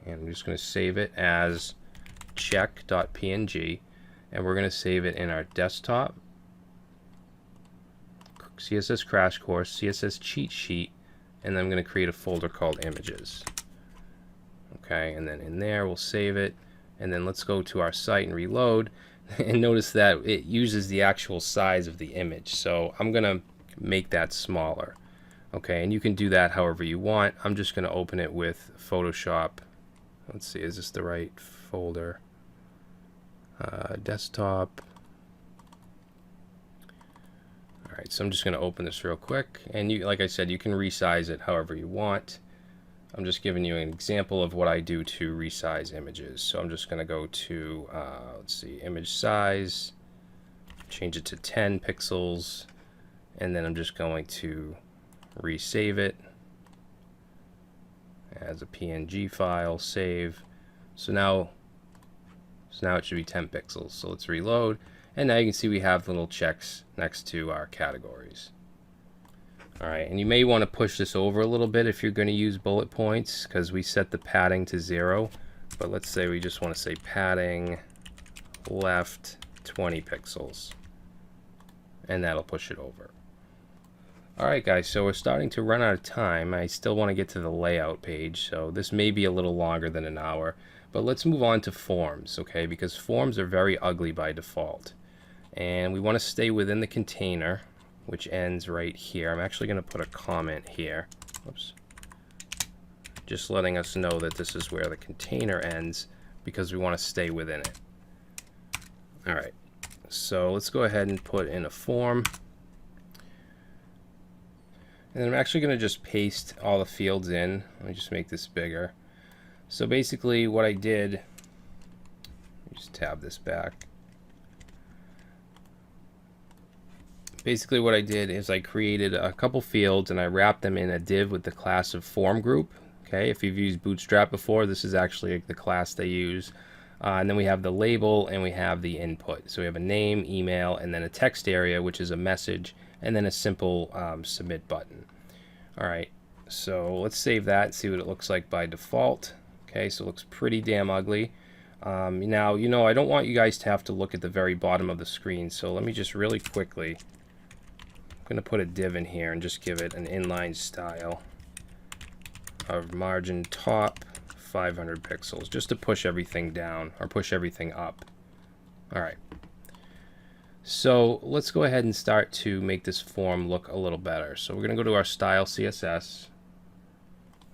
and I'm just going to save it as check.png, and we're going to save it in our desktop, CSS crash course, CSS cheat sheet, and then I'm going to create a folder called images. Okay, and then in there we'll save it, and then let's go to our site and reload, and notice that it uses the actual size of the image. So I'm going to make that smaller. Okay, and you can do that however you want. I'm just going to open it with Photoshop. Let's see, is this the right folder? Desktop. All right, so I'm just going to open this real quick, and you, like I said, you can resize it however you want. I'm just giving you an example of what I do to resize images. So I'm just going to go to let's see, image size, change it to 10 pixels, and then I'm just going to resave it as a PNG file, save. So now it should be 10 pixels. So let's reload, and now you can see we have little checks next to our categories. All right, and you may want to push this over a little bit if you're going to use bullet points, because we set the padding to 0. But let's say we just want to say padding left 20 pixels, and that'll push it over. Alright guys, so we're starting to run out of time. I still want to get to the layout page, so this may be a little longer than an hour. But let's move on to forms, okay? Because forms are very ugly by default. And we want to stay within the container, which ends right here. I'm actually going to put a comment here. Oops. Just letting us know that this is where the container ends, because we want to stay within it. Alright, so let's go ahead and put in a form. And I'm actually going to just paste all the fields in. Let me just make this bigger. So basically what I did, just tab this back. basically what I did is I created a couple fields and I wrapped them in a div with the class of form group. Okay, if you've used Bootstrap before, this is actually the class they use. And then we have the label and we have the input. So we have a name, email, and then a text area, which is a message, and then a simple submit button. All right, so let's save that and see what it looks like by default. Okay, so it looks pretty damn ugly. Now, I don't want you guys to have to look at the very bottom of the screen, so let me just really quickly, I'm going to put a div in here and just give it an inline style of margin top 500 pixels, just to push everything down or push everything up. All right. So let's go ahead and start to make this form look a little better. So we're going to go to our style CSS.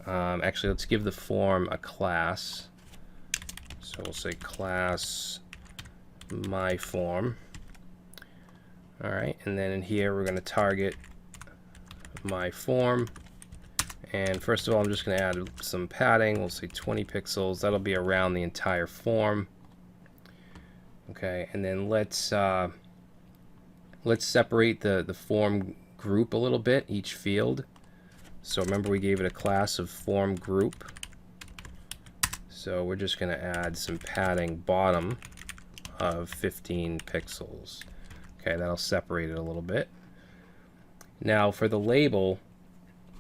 Actually, let's give the form a class. So we'll say class my form. All right, and then in here we're going to target my form. And first of all, I'm just going to add some padding. We'll say 20 pixels. That'll be around the entire form. Okay, and then let's separate the form group a little bit, each field. So remember we gave it a class of form group. So we're just going to add some padding bottom of 15 pixels. Okay, that'll separate it a little bit. Now for the label,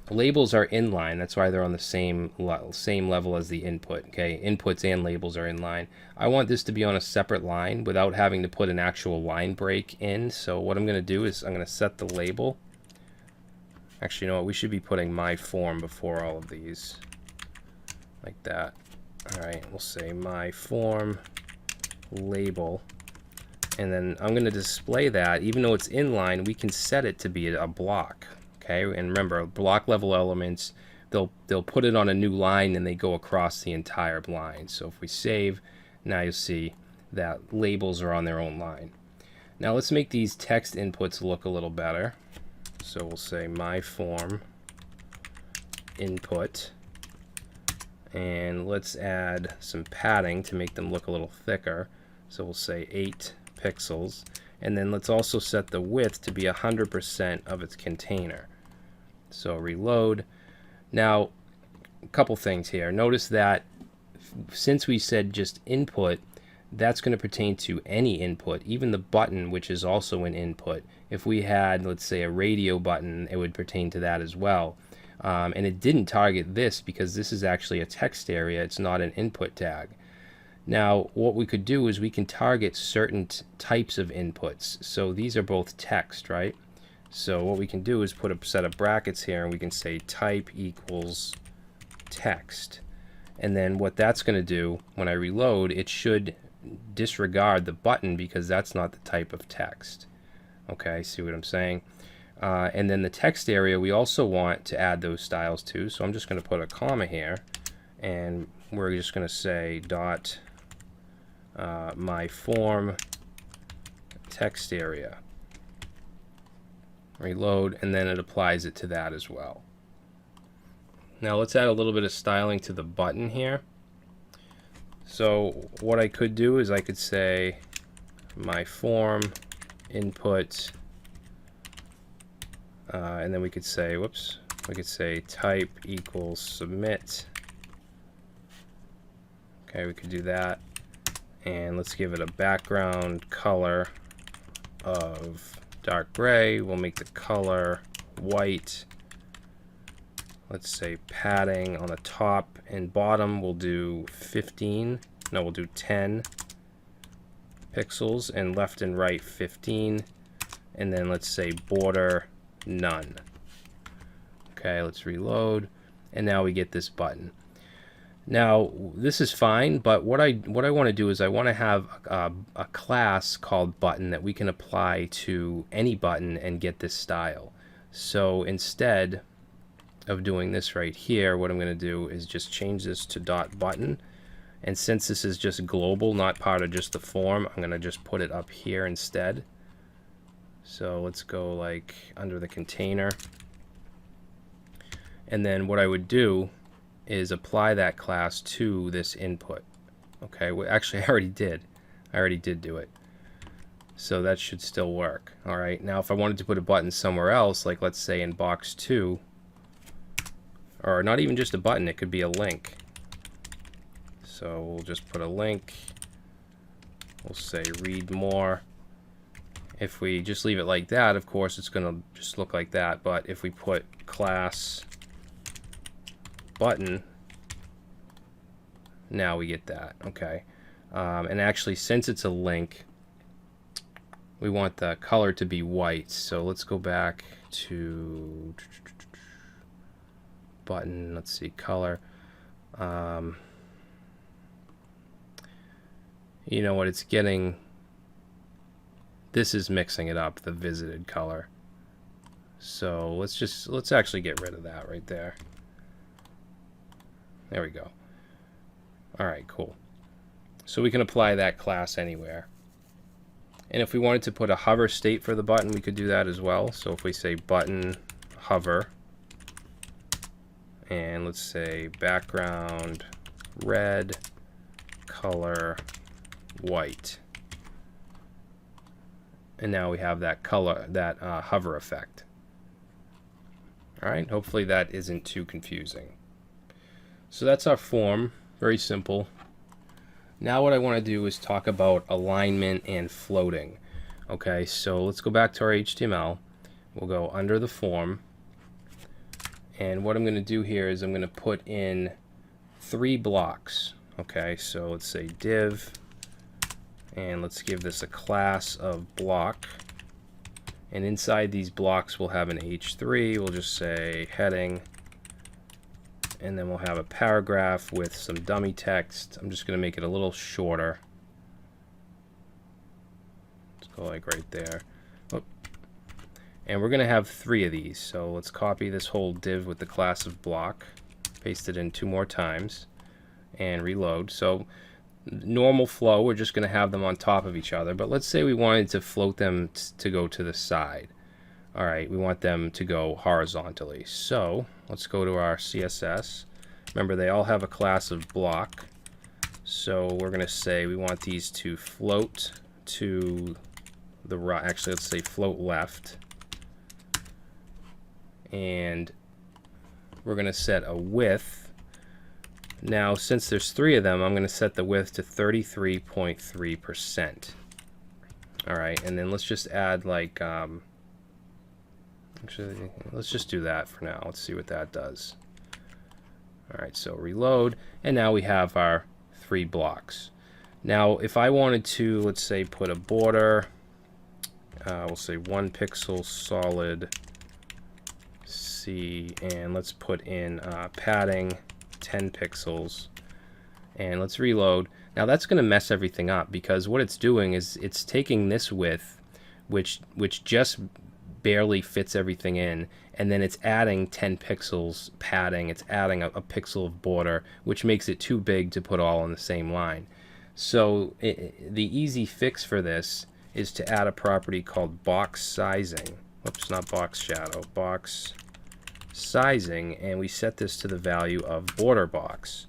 labels are inline. That's why they're on the same level as the input. Okay, inputs and labels are inline. I want this to be on a separate line without having to put an actual line break in. So what I'm going to do is I'm going to set the label. Actually, you know what? We should be putting my form before all of these, like that. All right, we'll say my form label, and then I'm going to display that. Even though it's inline, we can set it to be a block. Okay, and remember, block level elements, they'll put it on a new line and they go across the entire line. So if we save, now you'll see that labels are on their own line. Now let's make these text inputs look a little better. So we'll say my form input, and let's add some padding to make them look a little thicker. So we'll say 8 pixels, and then let's also set the width to be 100% of its container. So reload. Now, a couple things here. Notice that since we said just input, that's going to pertain to any input, even the button, which is also an input. If we had, let's say, a radio button, it would pertain to that as well. And it didn't target this because this is actually a text area. It's not an input tag. Now, what we could do is we can target certain types of inputs. So these are both text, right? So what we can do is put a set of brackets here, and we can say type equals text. And then what that's going to do, when I reload, it should disregard the button because that's not the type of text. Okay, see what I'm saying? And then the text area, we also want to add those styles to. So I'm just going to put a comma here, and we're just going to say dot my form text area. Reload, and then it applies it to that as well. Now let's add a little bit of styling to the button here. So what I could do is I could say my form input, and then we could say, whoops, we could say type equals submit. Okay, we could do that, and let's give it a background color of dark gray. We'll make the color white. Let's say padding on the top and bottom we'll do 15. No, we'll do 10 pixels, and left and right 15. And then let's say border none. Okay, let's reload, and now we get this button. Now this is fine, but what I want to do is I want to have a class called button that we can apply to any button and get this style. So instead of doing this right here, what I'm going to do is just change this to dot button, and since this is just global, not part of just the form, I'm going to just put it up here instead. So let's go like under the container, and then what I would do is apply that class to this input. Okay, well, actually I already did do it. So that should still work. All right, now if I wanted to put a button somewhere else, like let's say in box 2, or not even just a button, it could be a link. So we'll just put a link. We'll say read more. If we just leave it like that, of course, it's going to just look like that. But if we put class button, now we get that. Okay. And actually, since it's a link, we want the color to be white. So let's go back to button. Let's see, color. You know what, it's getting, this is mixing it up, the visited color. So let's actually get rid of that right there. There we go. All right, cool. So we can apply that class anywhere. And if we wanted to put a hover state for the button, we could do that as well. So if we say button hover, and let's say background red, color white, and now we have that color, that hover effect. All right, hopefully that isn't too confusing. So that's our form, very simple. Now what I want to do is talk about alignment and floating. Okay, so let's go back to our HTML. We'll go under the form, and what I'm going to do here is I'm going to put in 3 blocks. Okay, so let's say div, and let's give this a class of block, and inside these blocks we'll have an h3. We'll just say heading, and then we'll have a paragraph with some dummy text. I'm just going to make it a little shorter. Let's go like right there. Oh. And we're going to have 3 of these. So let's copy this whole div with the class of block, paste it in 2 more times, and reload. So normal flow, we're just going to have them on top of each other. But let's say we wanted to float them to go to the side. All right, we want them to go horizontally. So let's go to our CSS. Remember, they all have a class of block. So we're going to say we want these to float to the right. Actually, let's say float left. And we're going to set a width. Now, since there's 3 of them, I'm going to set the width to 33.3%. All right, and then let's just add like, actually, let's just do that for now. Let's see what that does. All right, so reload, and now we have our 3 blocks. Now, if I wanted to, let's say, put a border, we'll say 1 pixel solid C, and let's put in padding 10 pixels, and let's reload. Now that's going to mess everything up, because what it's doing is it's taking this width, which just barely fits everything in, and then it's adding 10 pixels padding, it's adding a pixel of border, which makes it too big to put all on the same line. So the easy fix for this is to add a property called box sizing. Oops, not box shadow, box sizing, and we set this to the value of border box.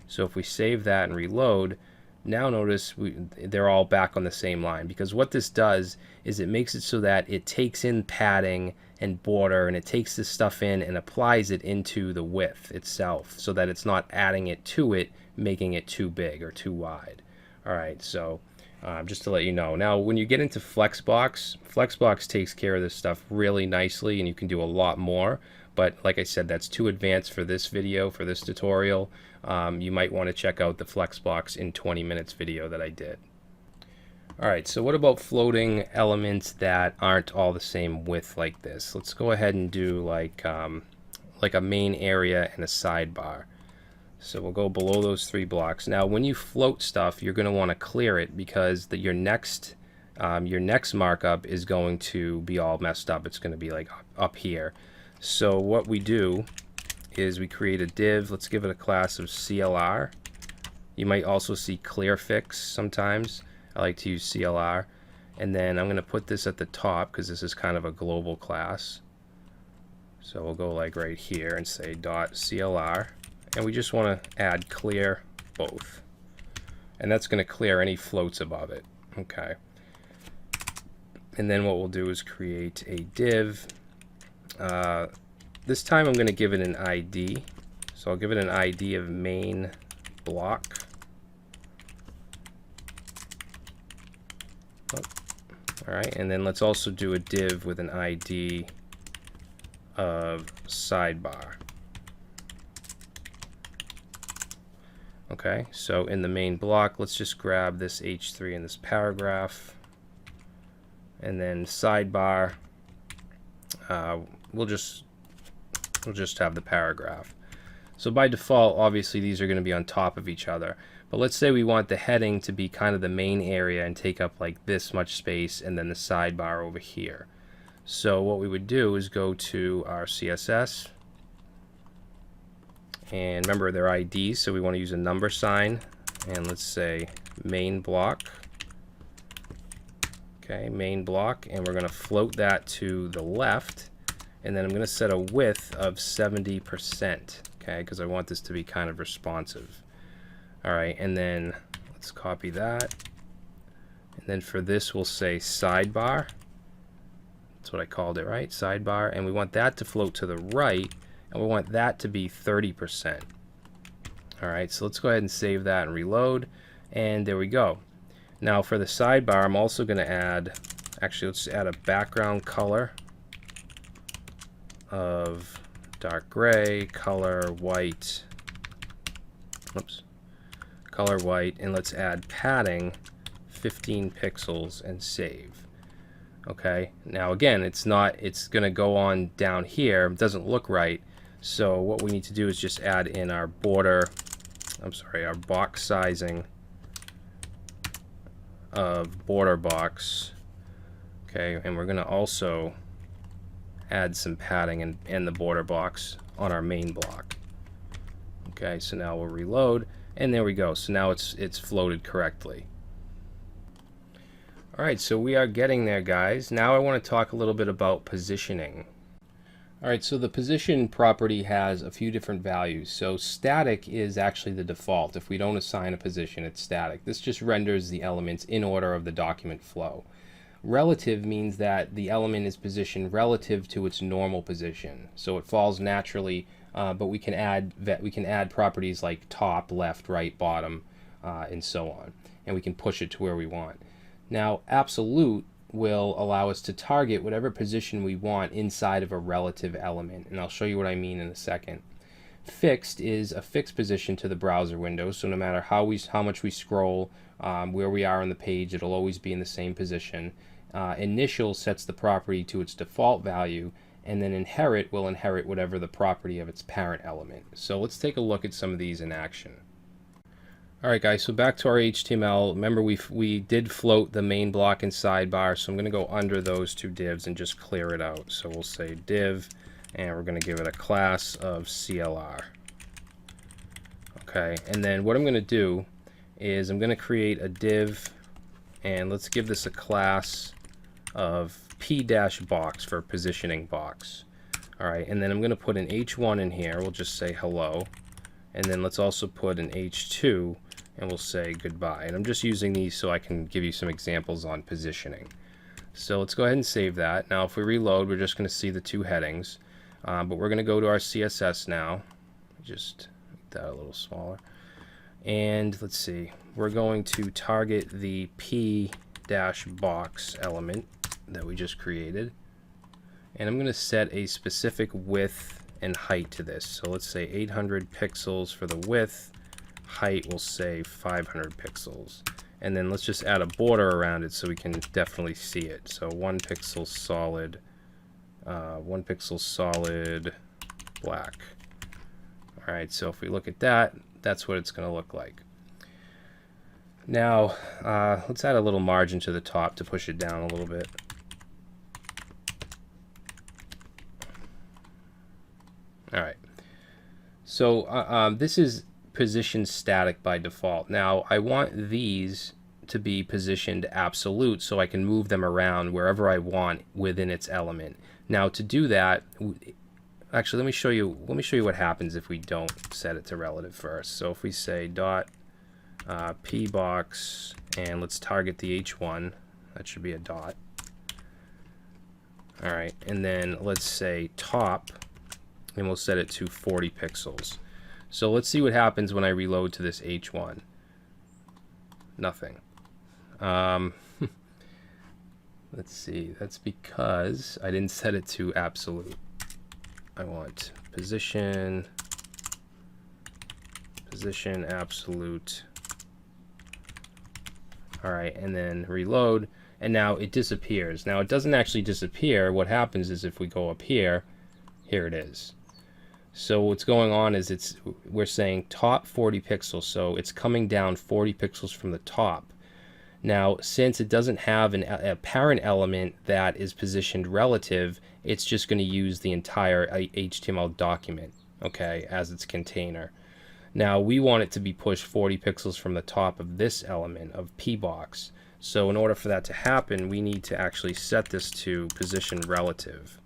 So if we save that and reload, now notice they're all back on the same line, because what this does is it makes it so that it takes in padding and border, and it takes this stuff in and applies it into the width itself, so that it's not adding it to it, making it too big or too wide. All right, so just to let you know. Now, when you get into Flexbox, Flexbox takes care of this stuff really nicely, and you can do a lot more. But like I said, that's too advanced for this video, for this tutorial. You might want to check out the Flexbox in 20 minutes video that I did. All right, so what about floating elements that aren't all the same width like this? Let's go ahead and do like a main area and a sidebar. So we'll go below those 3 blocks. Now, when you float stuff, you're going to want to clear it, because your next markup is going to be all messed up. It's going to be like up here. So what we do is we create a div. Let's give it a class of CLR. You might also see clearfix sometimes. I like to use CLR. And then I'm going to put this at the top, because this is kind of a global class. So we'll go like right here and say .clr. And we just want to add clear both. And that's going to clear any floats above it. Okay. And then what we'll do is create a div. This time I'm going to give it an ID. So I'll give it an ID of main block. All right, and then let's also do a div with an ID of sidebar. Okay, so in the main block, let's just grab this H3 in this paragraph, and then sidebar. We'll just have the paragraph. So by default, obviously these are going to be on top of each other. But let's say we want the heading to be kind of the main area and take up like this much space, and then the sidebar over here. So what we would do is go to our CSS, and remember their IDs, so we want to use a number sign, and let's say main block. Okay, main block, and we're going to float that to the left, and then I'm going to set a width of 70%, okay, because I want this to be kind of responsive. All right, and then let's copy that, and then for this we'll say sidebar. That's what I called it, right? Sidebar, and we want that to float to the right, and we want that to be 30%. All right, so let's go ahead and save that and reload, and there we go. Now for the sidebar, I'm also going to add, actually let's add a background color of dark gray, color white, color white, and let's add padding 15 pixels and save. Okay, now again, it's going to go on down here. It doesn't look right. So what we need to do is just add in our our box sizing of border box. Okay, and we're going to also add some padding in the border box on our main block. Okay, so now we'll reload, and there we go. So now it's floated correctly. All right, so we are getting there, guys. Now I want to talk a little bit about positioning. All right, so the position property has a few different values. So static is actually the default. If we don't assign a position, it's static. This just renders the elements in order of the document flow. Relative means that the element is positioned relative to its normal position. So it falls naturally, but we can add properties like top, left, right, bottom, and so on. And we can push it to where we want. Now, absolute will allow us to target whatever position we want inside of a relative element, and I'll show you what I mean in a second. Fixed is a fixed position to the browser window, so no matter how much we scroll, where we are on the page, it'll always be in the same position. Initial sets the property to its default value, and then inherit will inherit whatever the property of its parent element. So let's take a look at some of these in action. Alright guys, so back to our HTML. Remember we did float the main block and sidebar, so I'm going to go under those two divs and just clear it out. So we'll say div, and we're going to give it a class of CLR. Okay, and then what I'm going to do is I'm going to create a div, and let's give this a class of p-box for positioning box. Alright, and then I'm going to put an h1 in here. We'll just say hello, and then let's also put an h2, and we'll say goodbye. And I'm just using these so I can give you some examples on positioning. So let's go ahead and save that. Now if we reload, we're just going to see the two headings, but we're going to go to our CSS now. Just make that a little smaller, and let's see, we're going to target the p-box element that we just created, and I'm going to set a specific width and height to this. So let's say 800 pixels for the width, height will say 500 pixels, and then let's just add a border around it so we can definitely see it. So 1 pixel solid, 1 pixel solid black. All right, so if we look at that, that's what it's going to look like. Now let's add a little margin to the top to push it down a little bit. All right, so this is position static by default. Now I want these to be positioned absolute so I can move them around wherever I want within its element. Now to do that, actually let me show you what happens if we don't set it to relative first. So if we say dot p box, and let's target the h1, that should be a dot. All right, and then let's say top, and we'll set it to 40 pixels. So let's see what happens when I reload to this H1. Nothing. Let's see, that's because I didn't set it to absolute. I want position absolute. All right, and then reload, and now it disappears. Now it doesn't actually disappear. What happens is if we go up here, here it is. So what's going on is we're saying top 40 pixels, so it's coming down 40 pixels from the top. Now, since it doesn't have a parent element that is positioned relative, it's just going to use the entire HTML document, okay, as its container. Now, we want it to be pushed 40 pixels from the top of this element of pbox. So in order for that to happen, we need to actually set this to position relative.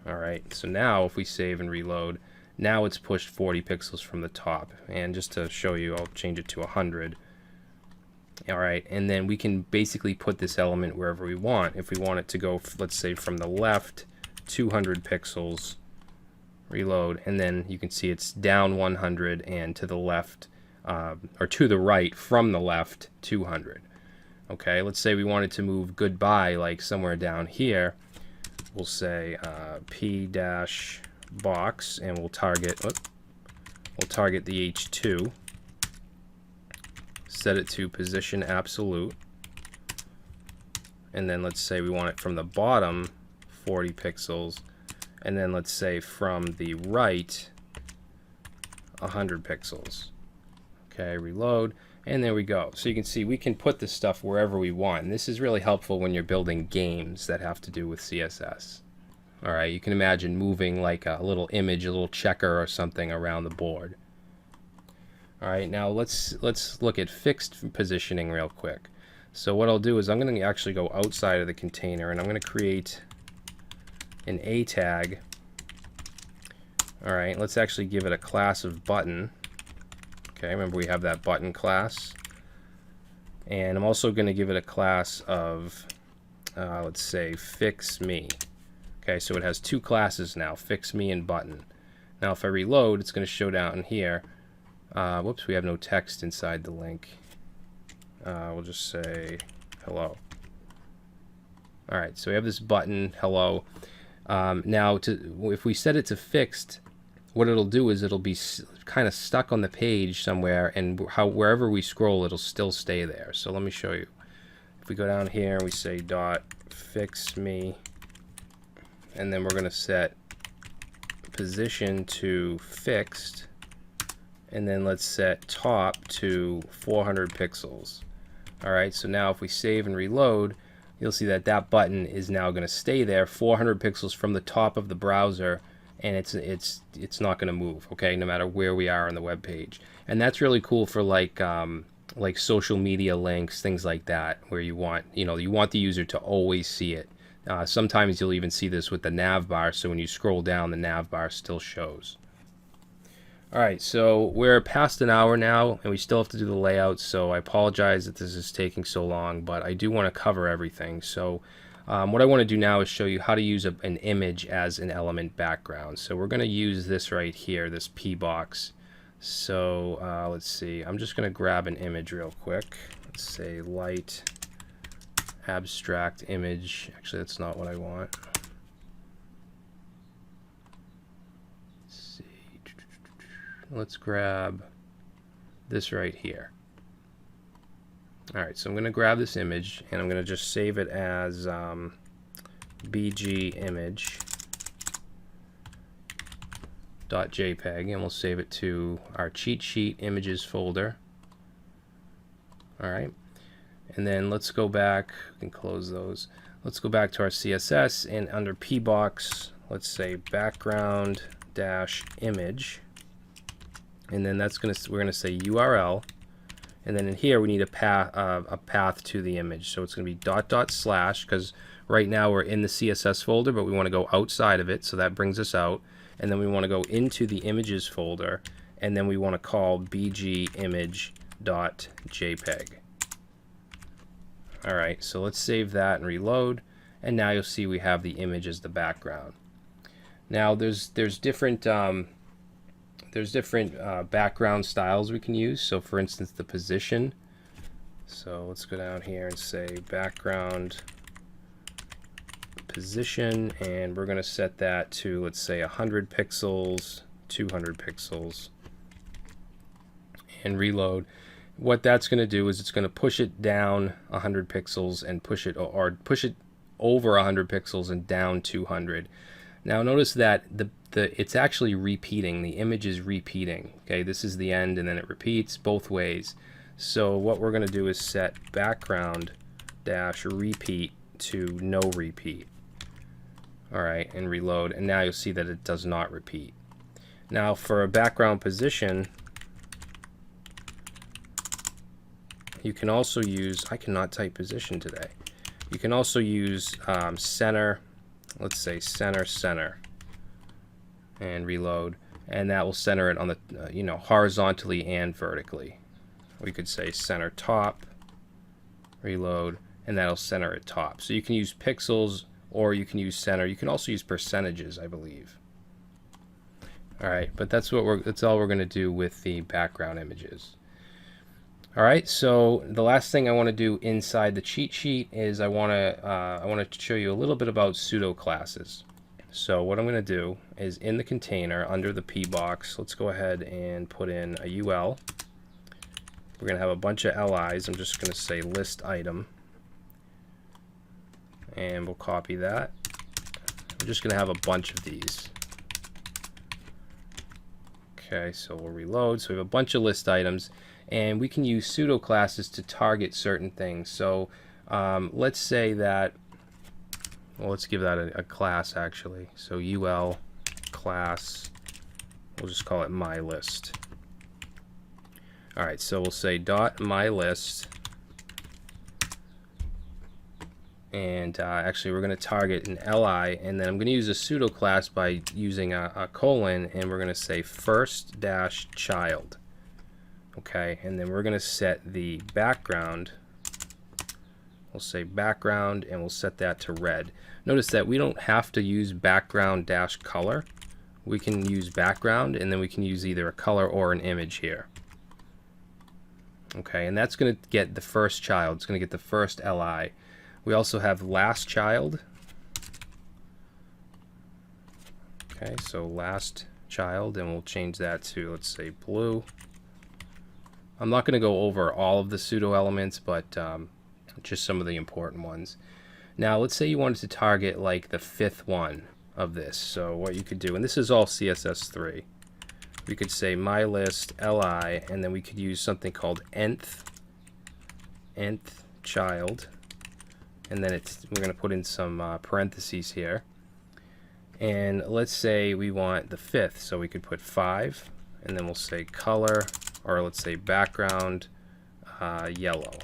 All right, so now if we save and reload, now it's pushed 40 pixels from the top. And just to show you, I'll change it to 100. All right, and then we can basically put this element wherever we want. If we want it to go, let's say, from the left, 200 pixels, reload, and then you can see it's down 100, and to the left, or to the right, from the left, 200. Okay, let's say we wanted to move goodbye, like somewhere down here. We'll say p-box, and we'll target the H2. Set it to position absolute, and then let's say we want it from the bottom 40 pixels, and then let's say from the right 100 pixels. Okay, reload, and there we go. So you can see we can put this stuff wherever we want, and this is really helpful when you're building games that have to do with CSS. All right, you can imagine moving like a little image, a little checker or something around the board. All right, now let's look at fixed positioning real quick. So what I'll do is I'm going to actually go outside of the container, and I'm going to create an A tag. All right, let's actually give it a class of button. Okay, remember we have that button class. And I'm also going to give it a class of, let's say, fix me. Okay, so it has two classes now, fix me and button. Now if I reload, it's going to show down here. Whoops, we have no text inside the link. We'll just say hello. All right, so we have this button, hello. Now, if we set it to fixed, what it'll do is it'll be kind of stuck on the page somewhere, and wherever we scroll, it'll still stay there. So let me show you. If we go down here and we say dot fix me, and then we're going to set position to fixed, and then let's set top to 400 pixels. All right, so now if we save and reload, you'll see that that button is now going to stay there 400 pixels from the top of the browser, and it's not going to move, okay, no matter where we are on the web page. And that's really cool for like social media links, things like that, where you want the user to always see it. Sometimes you'll even see this with the nav bar, so when you scroll down, the nav bar still shows. All right, so we're past an hour now, and we still have to do the layout, so I apologize that this is taking so long, but I do want to cover everything. So what I want to do now is show you how to use an image as an element background. So we're going to use this right here, this pbox. So let's see, I'm just going to grab an image real quick. Let's say light abstract image. Actually, that's not what I want. Let's grab this right here. All right, so I'm going to grab this image, and I'm going to just save it as bg image.jpg, and we'll save it to our cheat sheet images folder. All right, and then let's go back and close those. Let's go back to our CSS, and under pbox, let's say background dash image. And then we're gonna say URL, and then in here we need a path to the image. So it's gonna be .. because right now we're in the CSS folder, but we want to go outside of it, so that brings us out. And then we want to go into the images folder, and then we want to call bg image.jpg. All right, so let's save that and reload. and now you'll see we have the image as the background. Now there's different background styles we can use. So for instance, the position. So let's go down here and say background position, and we're going to set that to, let's say, 100 pixels, 200 pixels, and reload. What that's going to do is it's going to push it down 100 pixels and push it over 100 pixels and down 200. Now notice that it's actually repeating. The image is repeating. Okay, this is the end, and then it repeats both ways. So what we're going to do is set background dash repeat to no repeat. All right, and reload, and now you'll see that it does not repeat. Now for a background position, you can also use, I cannot type position today. You can also use center, let's say center, and reload, and that will center it on the, horizontally and vertically. We could say center top, reload, and that'll center it top. So you can use pixels, or you can use center. You can also use percentages, I believe. All right, but that's all we're going to do with the background images. All right, so the last thing I want to do inside the cheat sheet is I want to show you a little bit about pseudo classes. So what I'm going to do is in the container under the P box, let's go ahead and put in a UL. We're going to have a bunch of LIs. I'm just going to say list item, and we'll copy that. I'm just going to have a bunch of these. Okay, so we'll reload. So we have a bunch of list items, and we can use pseudo classes to target certain things. So let's say that, well, let's give that a class actually. So UL class, we'll just call it my list. All right, so we'll say dot my list, and actually we're going to target an li, and then I'm going to use a pseudo class by using a colon, and we're going to say first dash child. Okay, and then we're going to set the background. We'll say background, and we'll set that to red. Notice that we don't have to use background dash color. We can use background, and then we can use either a color or an image here. Okay, and that's going to get the first child. It's going to get the first li. We also have last child. Okay, so last child, and we'll change that to, let's say, blue. I'm not going to go over all of the pseudo elements, but just some of the important ones. Now, let's say you wanted to target like the fifth one of this. So what you could do, and this is all CSS3, we could say my list li, and then we could use something called nth child, and then we're going to put in some parentheses here. And let's say we want the fifth, so we could put 5, and then we'll say color, or let's say background yellow.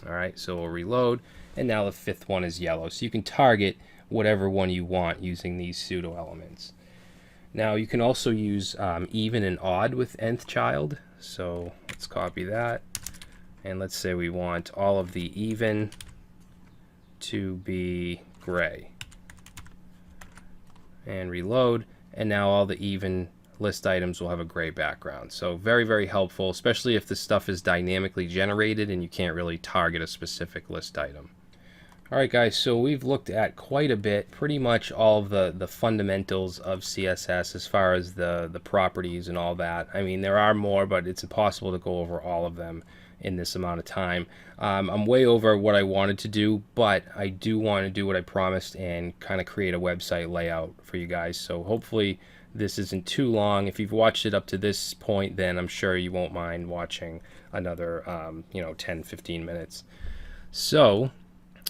All right, so we'll reload, and now the fifth one is yellow. So you can target whatever one you want using these pseudo elements. Now you can also use even and odd with nth child. So let's copy that, and let's say we want all of the even to be gray, and reload, and now all the even list items will have a gray background. So very, very helpful, especially if this stuff is dynamically generated and you can't really target a specific list item. Alright guys, so we've looked at quite a bit, pretty much all of the fundamentals of CSS as far as the properties and all that. I mean, there are more, but it's impossible to go over all of them in this amount of time. I'm way over what I wanted to do, but I do want to do what I promised and kind of create a website layout for you guys. So hopefully this isn't too long. If you've watched it up to this point, then I'm sure you won't mind watching another 10-15 minutes. So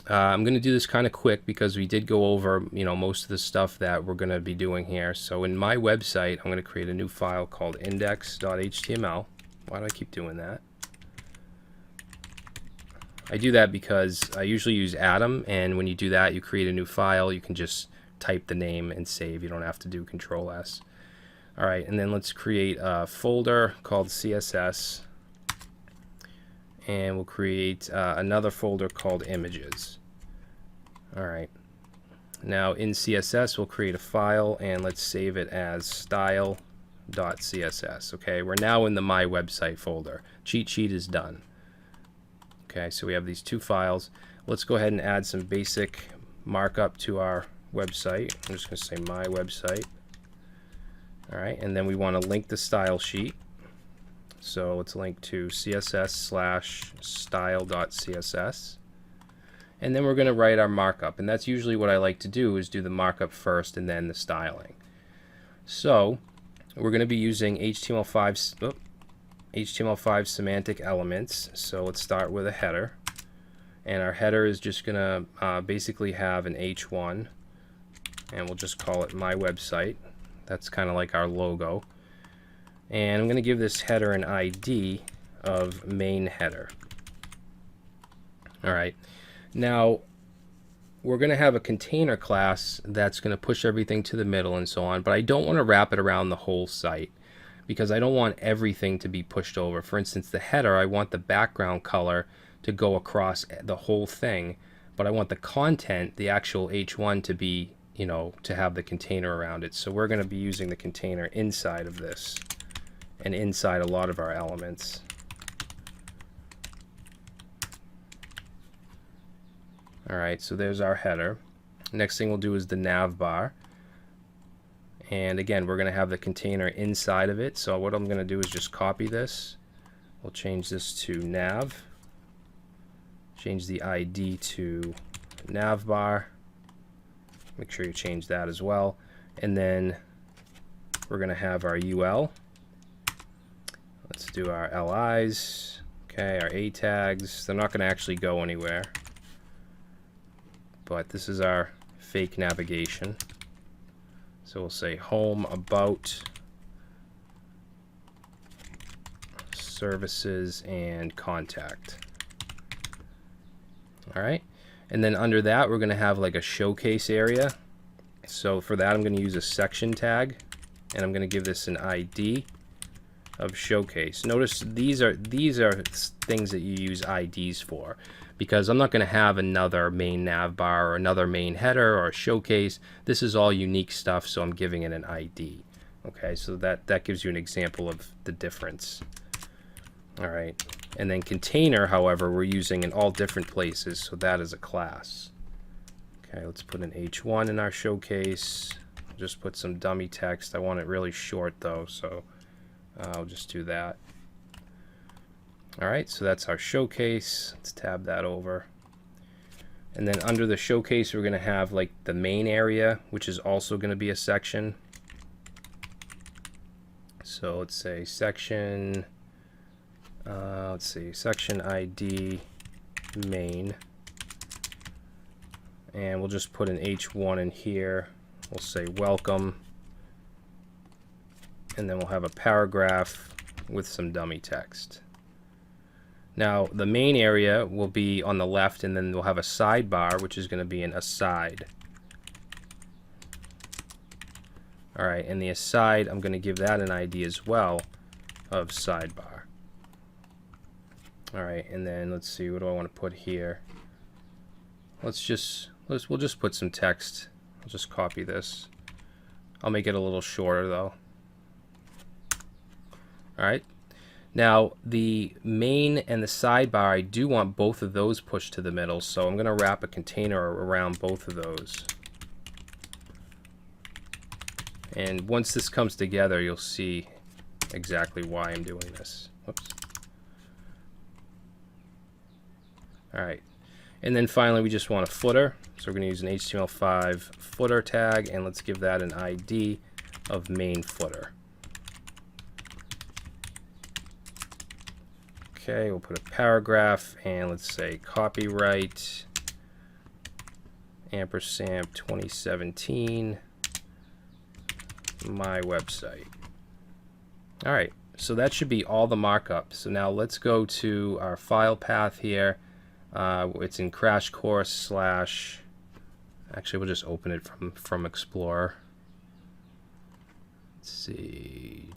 I'm going to do this kind of quick because we did go over most of the stuff that we're going to be doing here. So in my website, I'm going to create a new file called index.html. Why do I keep doing that? I do that because I usually use Atom, and when you do that, you create a new file. You can just type the name and save. You don't have to do Control S. All right, and then let's create a folder called CSS, and we'll create another folder called images. All right. Now in CSS, we'll create a file and let's save it as style.css. Okay, we're now in the My Website folder. Cheat sheet is done. Okay, so we have these two files. Let's go ahead and add some basic markup to our website. I'm just going to say My Website. All right, and then we want to link the style sheet. So let's link to css/style.css. And then we're going to write our markup, and that's usually what I like to do, is do the markup first and then the styling. So we're going to be using HTML5 semantic elements. So let's start with a header, and our header is just going to basically have an H1, and we'll just call it My Website. That's kind of like our logo. And I'm going to give this header an ID of main header. All right. Now, we're going to have a container class that's going to push everything to the middle and so on, but I don't want to wrap it around the whole site because I don't want everything to be pushed over. For instance, the header, I want the background color to go across the whole thing, but I want the content, the actual H1, to be, to have the container around it. So we're going to be using the container inside of this and inside a lot of our elements. Alright, so there's our header. Next thing we'll do is the nav bar. And again, we're going to have the container inside of it. So what I'm going to do is just copy this. We'll change this to nav. Change the ID to nav bar. Make sure you change that as well. And then we're going to have our UL. Let's do our LIs. Okay, our A tags. They're not going to actually go anywhere. But this is our fake navigation. So we'll say home, about, services, and contact. All right. And then under that, we're going to have like a showcase area. So for that, I'm going to use a section tag, and I'm going to give this an ID of showcase. Notice these are things that you use IDs for, because I'm not going to have another main nav bar or another main header or a showcase. This is all unique stuff, so I'm giving it an ID. Okay, so that gives you an example of the difference. All right, and then container, however, we're using in all different places, so that is a class. Okay, let's put an H1 in our showcase. Just put some dummy text. I want it really short though, so I'll just do that. Alright, so that's our showcase. Let's tab that over. And then under the showcase, we're going to have like the main area, which is also going to be a section. So let's say section, section ID main. And we'll just put an H1 in here. We'll say welcome. And then we'll have a paragraph with some dummy text. Now the main area will be on the left, and then we'll have a sidebar, which is going to be an aside. Alright, and the aside, I'm going to give that an ID as well of sidebar. Alright, and then let's see, what do I want to put here? We'll just put some text. I'll just copy this. I'll make it a little shorter though. Alright, now the main and the sidebar, I do want both of those pushed to the middle, so I'm going to wrap a container around both of those. And once this comes together, you'll see exactly why I'm doing this. Whoops. Alright, and then finally we just want a footer, so we're going to use an HTML5 footer tag, and let's give that an ID of main footer. Okay, we'll put a paragraph, and let's say copyright ampersand 2017 My Website. Alright, so that should be all the markup. So now let's go to our file path here. It's in crash course / actually we'll just open it from Explorer. Let's see,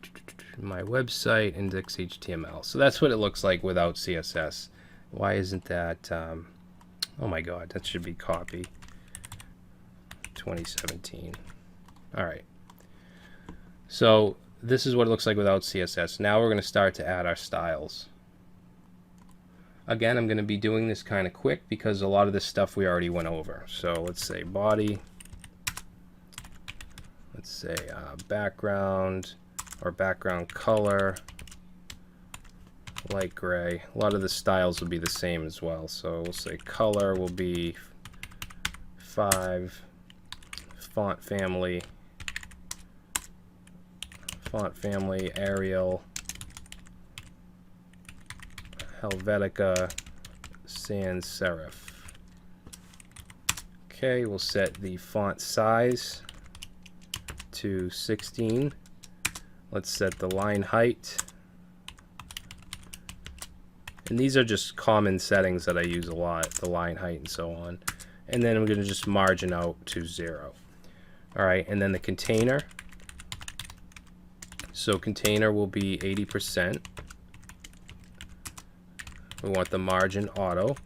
My Website index.html. So that's what it looks like without CSS. Why isn't that? Oh my god, that should be copy. 2017. All right. So this is what it looks like without CSS. Now we're going to start to add our styles. Again, I'm going to be doing this kind of quick because a lot of this stuff we already went over. So let's say body. Let's say background or background color, light gray. A lot of the styles will be the same as well. So we'll say color will be 5, font family Arial, Helvetica, sans serif. Okay, we'll set the font size to 16. Let's set the line height. And these are just common settings that I use a lot, the line height and so on. And then I'm going to just margin out to 0. All right, and then the container. So container will be 80%. We want the margin auto.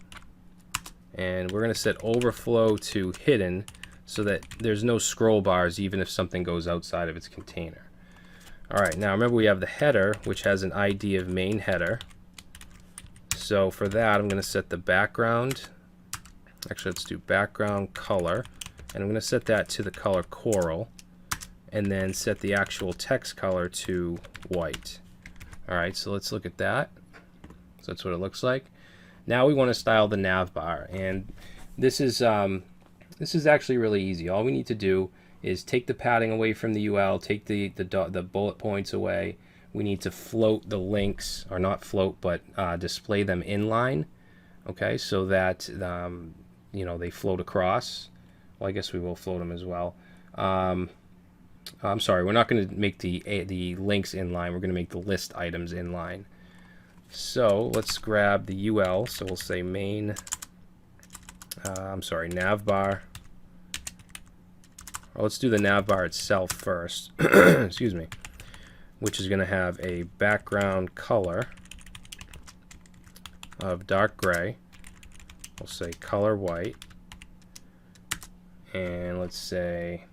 And we're going to set overflow to hidden so that there's no scroll bars even if something goes outside of its container. All right, now remember we have the header, which has an ID of main header. So for that, I'm going to set the background. Actually, let's do background color. And I'm going to set that to the color coral. And then set the actual text color to white. All right, so let's look at that. So that's what it looks like. Now we want to style the nav bar, and this is actually really easy. All we need to do is take the padding away from the UL, take the bullet points away. We need to float the links, or not float, but display them inline. Okay, so that you know, they float across. Well, I guess we will float them as well. I'm sorry, we're not going to make the links inline. We're going to make the list items inline. So let's grab the UL. So we'll say main, nav bar. Well, let's do the nav bar itself first. Excuse me. Which is going to have a background color of dark gray. We'll say color white. And let's say,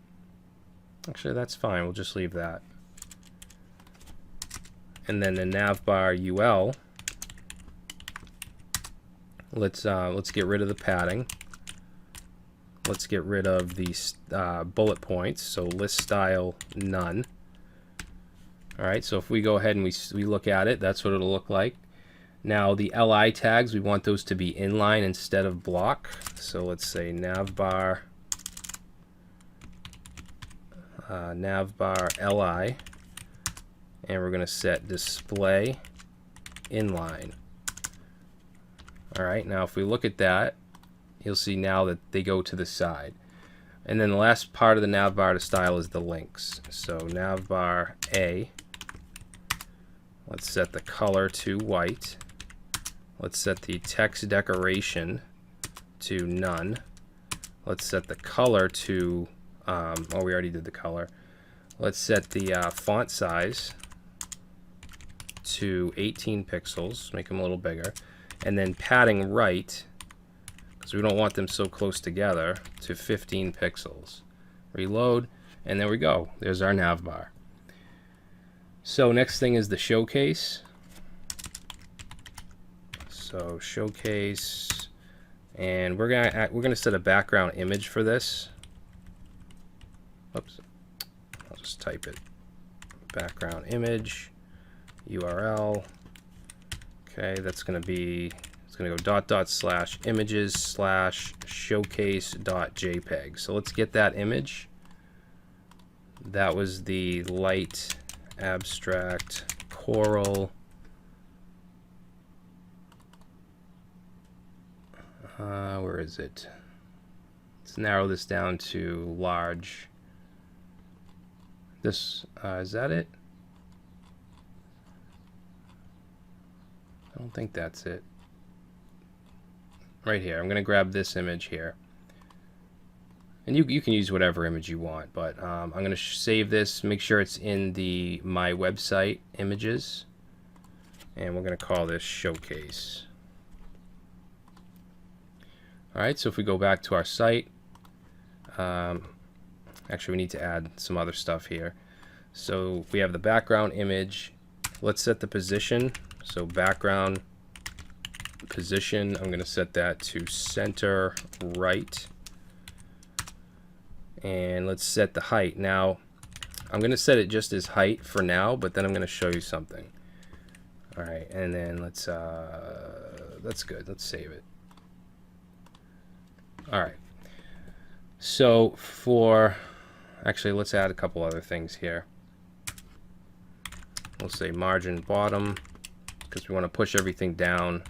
actually that's fine, we'll just leave that. And then the nav bar UL, let's get rid of the padding. Let's get rid of these bullet points, so list style none. Alright, so if we go ahead and we look at it, that's what it'll look like. Now the LI tags, we want those to be inline instead of block. So let's say navbar LI, and we're going to set display inline. Alright, now if we look at that, you'll see now that they go to the side. And then the last part of the navbar to style is the links. So navbar A, let's set the color to white. Let's set the text decoration to none. Let's set the color to, oh, we already did the color. Let's set the font size to 18 pixels, make them a little bigger. And then padding right, because we don't want them so close together, to 15 pixels. Reload, and there we go. There's our nav bar. So next thing is the showcase. So showcase, and we're gonna set a background image for this. Oops, I'll just type it. Background image, URL. Okay, that's gonna be, it's gonna go /images/showcase.jpg. So let's get that image. That was the light abstract coral. Where is it? Let's narrow this down to large. This, is that it? I don't think that's it. Right here. I'm going to grab this image here. And you can use whatever image you want, but I'm going to save this, make sure it's in the My Website images, and we're going to call this Showcase. Alright, so if we go back to our site, Actually, we need to add some other stuff here. So we have the background image. Let's set the position. So background position, I'm going to set that to center right. And let's set the height. Now, I'm going to set it just as height for now, but then I'm going to show you something. All right, and then that's good. Let's save it. All right. So actually, let's add a couple other things here. We'll say margin bottom, because we want to push everything down.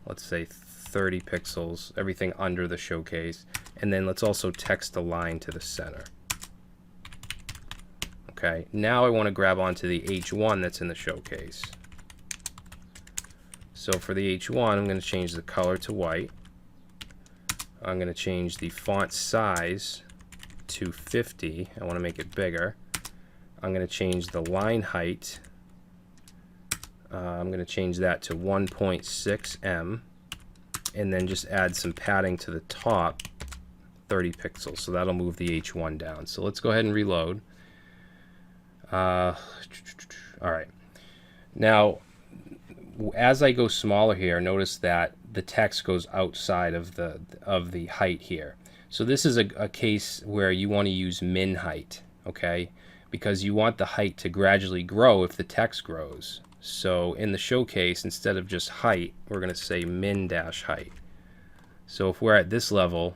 Let's say 30 pixels, everything under the showcase. And then let's also text align to the center. Okay, now I want to grab onto the H1 that's in the showcase. So for the H1, I'm going to change the color to white. I'm going to change the font size to 50. I want to make it bigger. I'm going to change the line height. I'm going to change that to 1.6 em, and then just add some padding to the top, 30 pixels. So that'll move the H1 down. So let's go ahead and reload. All right. Now, as I go smaller here, notice that the text goes outside of the height here. So this is a case where you want to use min height, okay? Because you want the height to gradually grow if the text grows. So in the showcase, instead of just height, we're going to say min dash height. So if we're at this level,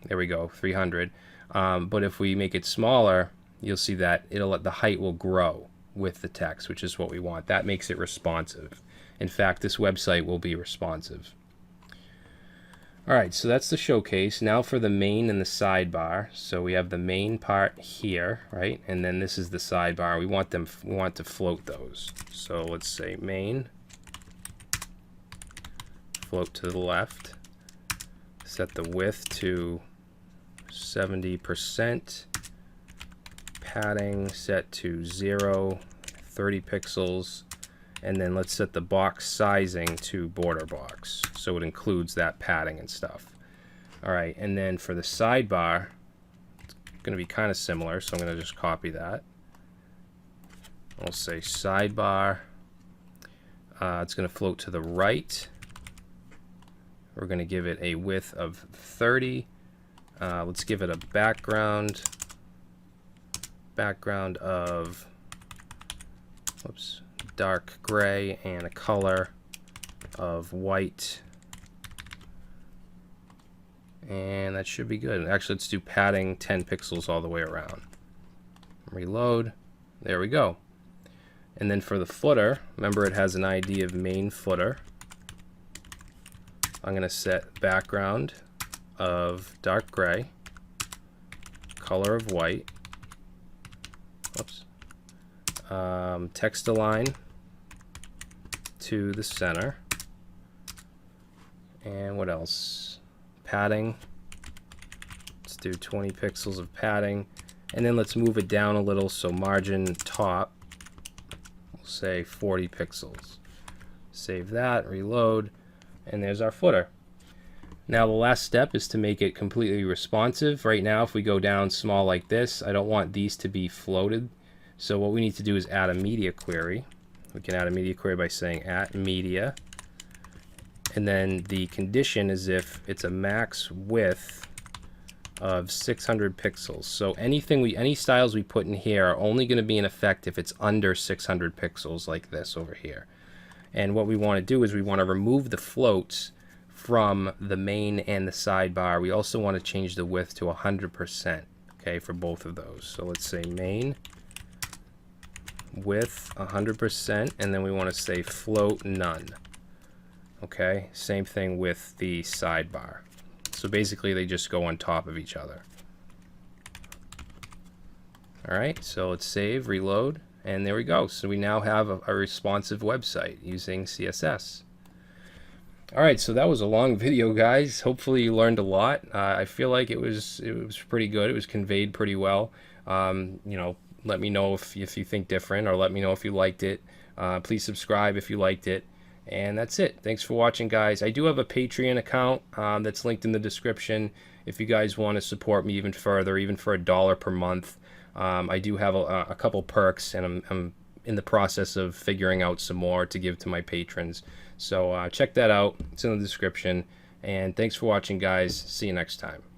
there we go, 300. But if we make it smaller, you'll see that the height will grow with the text, which is what we want. That makes it responsive. In fact, this website will be responsive. All right, so that's the showcase. Now for the main and the sidebar. So we have the main part here, right? And then this is the sidebar. We want to float those. So let's say main, float to the left, set the width to 70%, padding set to 0, 30 pixels, and then let's set the box sizing to border box, so it includes that padding and stuff. All right, and then for the sidebar, it's going to be kind of similar, so I'm going to just copy that. I'll say sidebar. It's going to float to the right. We're going to give it a width of 30. Let's give it a background of, whoops, dark gray, and a color of white, and that should be good. Actually, let's do padding 10 pixels all the way around. Reload. There we go. And then for the footer, remember it has an ID of main footer. I'm going to set background of dark gray, color of white, oops, text align to the center, and what else? Padding. Let's do 20 pixels of padding, and then let's move it down a little, so margin top, we'll say 40 pixels. Save that, reload, and there's our footer. Now the last step is to make it completely responsive. Right now, if we go down small like this, I don't want these to be floated. So what we need to do is add a media query. We can add a media query by saying @media, and then the condition is if it's a max width of 600 pixels. So any styles we put in here are only going to be in effect if it's under 600 pixels, like this over here. And what we want to do is we want to remove the floats from the main and the sidebar. We also want to change the width to 100%, okay, for both of those. So let's say main width 100%, and then we want to say float none. Okay, same thing with the sidebar. So basically they just go on top of each other. All right, so let's save, reload, and there we go. So we now have a responsive website using CSS. All right, so that was a long video, guys. Hopefully you learned a lot. I feel like it was pretty good. It was conveyed pretty well. You know, let me know if you think different, or let me know if you liked it. Please subscribe if you liked it, And that's it. Thanks for watching, guys. I do have a Patreon account that's linked in the description if you guys want to support me even further, even for $1 per month. I do have a couple perks, and I'm in the process of figuring out some more to give to my patrons. So check that out. It's in the description. And thanks for watching, guys. See you next time.